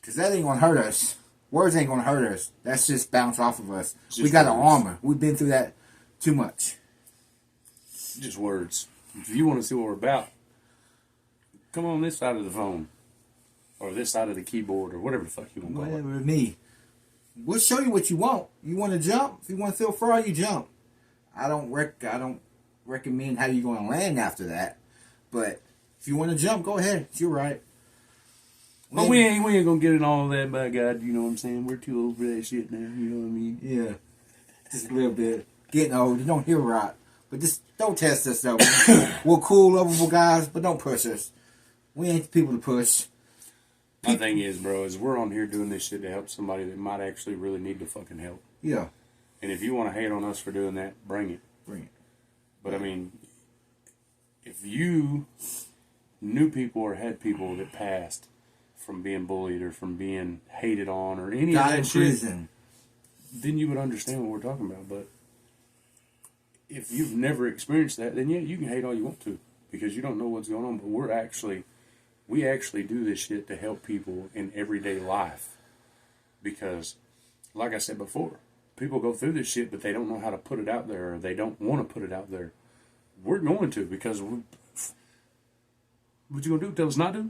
Because that ain't going to hurt us. Words ain't going to hurt us. That's just bounce off of us. We got an armor. We've been through that too much. Just words. If you want to see what we're about, come on this side of the phone. Or this side of the keyboard or whatever the fuck you want to call it. Whatever me. We'll show you what you want. You want to jump? If you want to feel far, you jump. I don't recommend how you're going to land after that. But if you want to jump, go ahead. You're right. But we ain't gonna get in all that, by God, you know what I'm saying? We're too old for that shit now, you know what I mean? Yeah. Just a little bit. Getting old. You don't hear right. But just don't test us though. We're cool, lovable guys, but don't push us. We ain't the people to push. My thing is, bro, is we're on here doing this shit to help somebody that might actually really need the fucking help. Yeah. And if you want to hate on us for doing that, bring it. Bring it. But I mean, if you knew people or had people that passed from being bullied or from being hated on or any Got of in that shit, prison. then you would understand what we're talking about. But if you've never experienced that, then yeah, you can hate all you want to because you don't know what's going on. But we actually do this shit to help people in everyday life because, like I said before, people go through this shit, but they don't know how to put it out there or they don't want to put it out there. We're going to because what you gonna do? Tell us not to?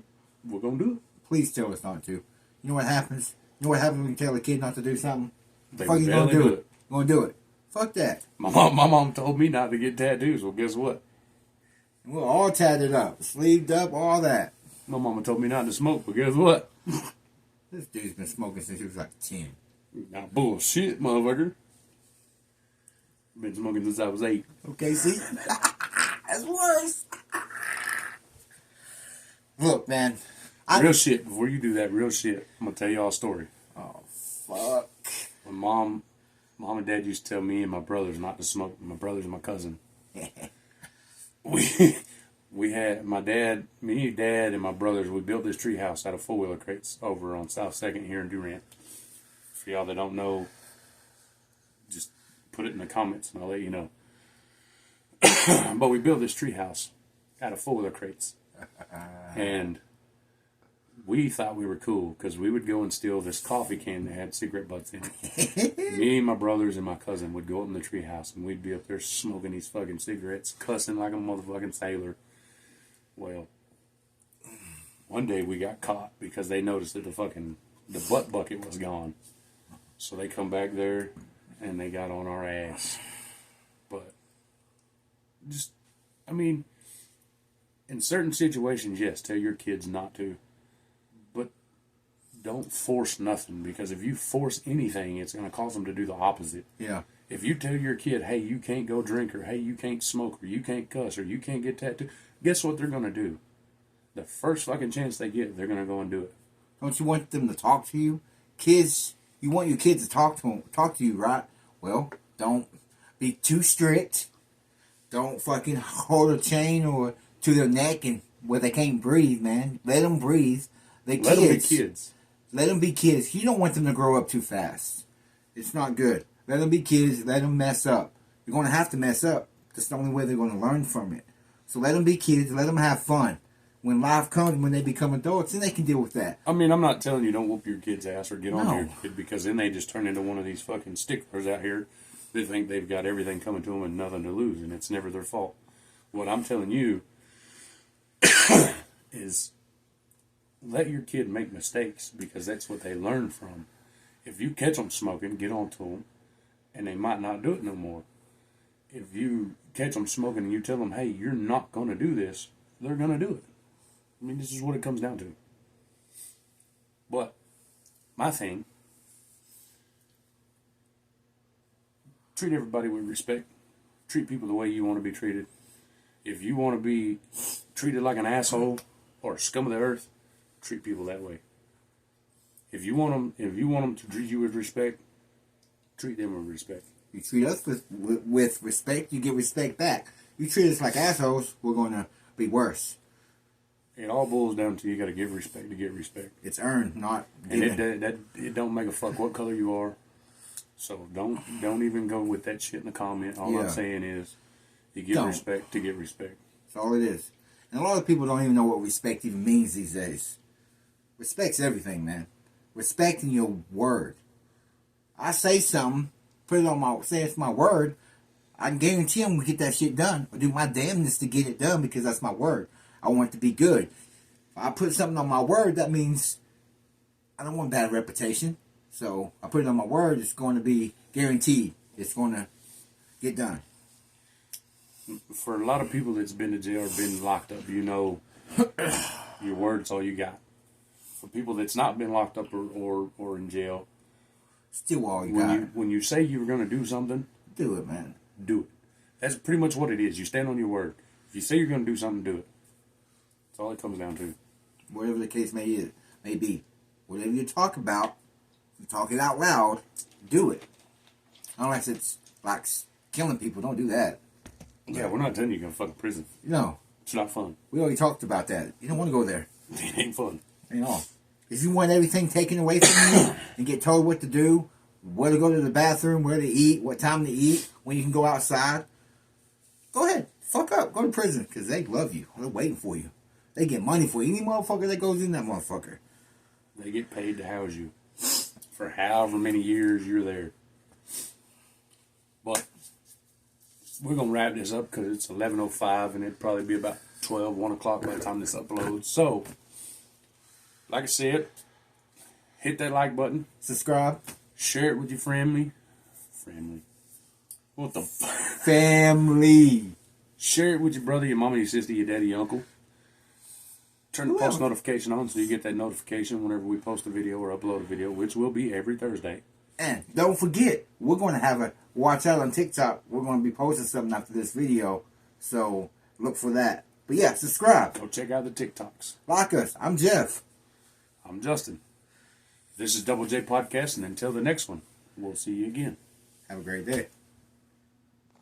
We're gonna do it. Please tell us not to. You know what happens? You know what happens when you tell a kid not to do something? They Fuck, you gonna barely do do it. it. You gonna do it. Fuck that. My mom told me not to get tattoos. Well, guess what? We're all tatted up, sleeved up, all that. My mama told me not to smoke. But guess what? This dude's been smoking since he was like 10. Now bullshit, motherfucker. Been smoking since I was 8. Okay, see? That's worse. Look, man. Real shit. Before you do that, real shit. I'm gonna tell y'all a story. Oh, fuck. When mom and dad used to tell me and my brothers not to smoke. My brothers and my cousin. We had my dad, me, dad, and my brothers. We built this tree house out of 4-wheeler crates over on South 2nd here in Durant. For y'all that don't know, just put it in the comments and I'll let you know. But we built this tree house out of 4-wheeler crates, and we thought we were cool because we would go and steal this coffee can that had cigarette butts in it. Me and my brothers and my cousin would go up in the tree house and we'd be up there smoking these fucking cigarettes, cussing like a motherfucking sailor. Well, one day we got caught because they noticed that the butt bucket was gone. So they come back there and they got on our ass. But just, I mean, in certain situations, yes, tell your kids not to. But don't force nothing because if you force anything, it's going to cause them to do the opposite. Yeah. If you tell your kid, hey, you can't go drink, or hey, you can't smoke, or you can't cuss, or you can't get tattooed, guess what they're going to do? The first fucking chance they get, they're going to go and do it. Don't you want them to talk to you? Kids, you want your kids to talk to you, right? Well, don't be too strict. Don't fucking hold a chain or to their neck and where they can't breathe, man. Let them breathe. Let them be kids. Let them be kids. You don't want them to grow up too fast. It's not good. Let them be kids. Let them mess up. You're going to have to mess up. That's the only way they're going to learn from it. So let them be kids. Let them have fun. When life comes, when they become adults, then they can deal with that. I mean, I'm not telling you don't whoop your kid's ass or get on No. your kid because then they just turn into one of these fucking sticklers out here. They think they've got everything coming to them and nothing to lose, and it's never their fault. What I'm telling you is let your kid make mistakes because that's what they learn from. If you catch them smoking, get on to them, and they might not do it no more. If you catch them smoking and you tell them, hey, you're not going to do this, they're going to do it. I mean, this is what it comes down to. But my thing, treat everybody with respect. Treat people the way you want to be treated. If you want to be treated like an asshole or scum of the earth, treat people that way. If you want them to treat you with respect, treat them with respect. You treat us with respect, you get respect back. You treat us like assholes, we're going to be worse. It all boils down to you got to give respect to get respect. It's earned, not And given. it don't make a fuck what color you are. So don't even go with that shit in the comment. All Yeah. I'm saying is you give respect to get respect. That's all it is. And a lot of people don't even know what respect even means these days. Respect's everything, man. Respecting your word. I say something, say it's my word, I can guarantee I'm going to get that shit done. Or do my damnness to get it done because that's my word. I want it to be good. If I put something on my word, that means I don't want bad reputation. So I put it on my word, it's going to be guaranteed. It's going to get done. For a lot of people that's been to jail or been locked up, you know your word's all you got. For people that's not been locked up or in jail, Still all you got. when you say you're going to do something, Do it, man. do it. That's pretty much what it is. You stand on your word. If you say you're going to do something, do it. That's all it comes down to. Whatever the case may be. Whatever you talk about, you talk it out loud, do it. Unless it's like killing people, don't do that. Yeah, we're not telling you you're going to fuck prison. No, It's not fun. we already talked about that. You don't want to go there. It ain't fun. You know. If you want everything taken away from you and get told what to do, where to go to the bathroom, where to eat, what time to eat, when you can go outside, go ahead. Fuck up. Go to prison because they love you. They're waiting for you. They get money for you. Any motherfucker that goes in that motherfucker. They get paid to house you for however many years you're there. But we're going to wrap this up because it's 11:05 and it'll probably be about 1 o'clock by the time this uploads. So, like I said, hit that like button. Subscribe. Share it with your family. What the fuck? Family. Share it with your brother, your mama, your sister, your daddy, your uncle. Turn the post notification on so you get that notification whenever we post a video or upload a video, which will be every Thursday. And don't forget, we're going to have a watch out on TikTok. We're going to be posting something after this video. So look for that. But yeah, subscribe. Go check out the TikToks. Like us. I'm Jeff. I'm Justin. This is Double J Podcast, and until the next one, we'll see you again. Have a great day.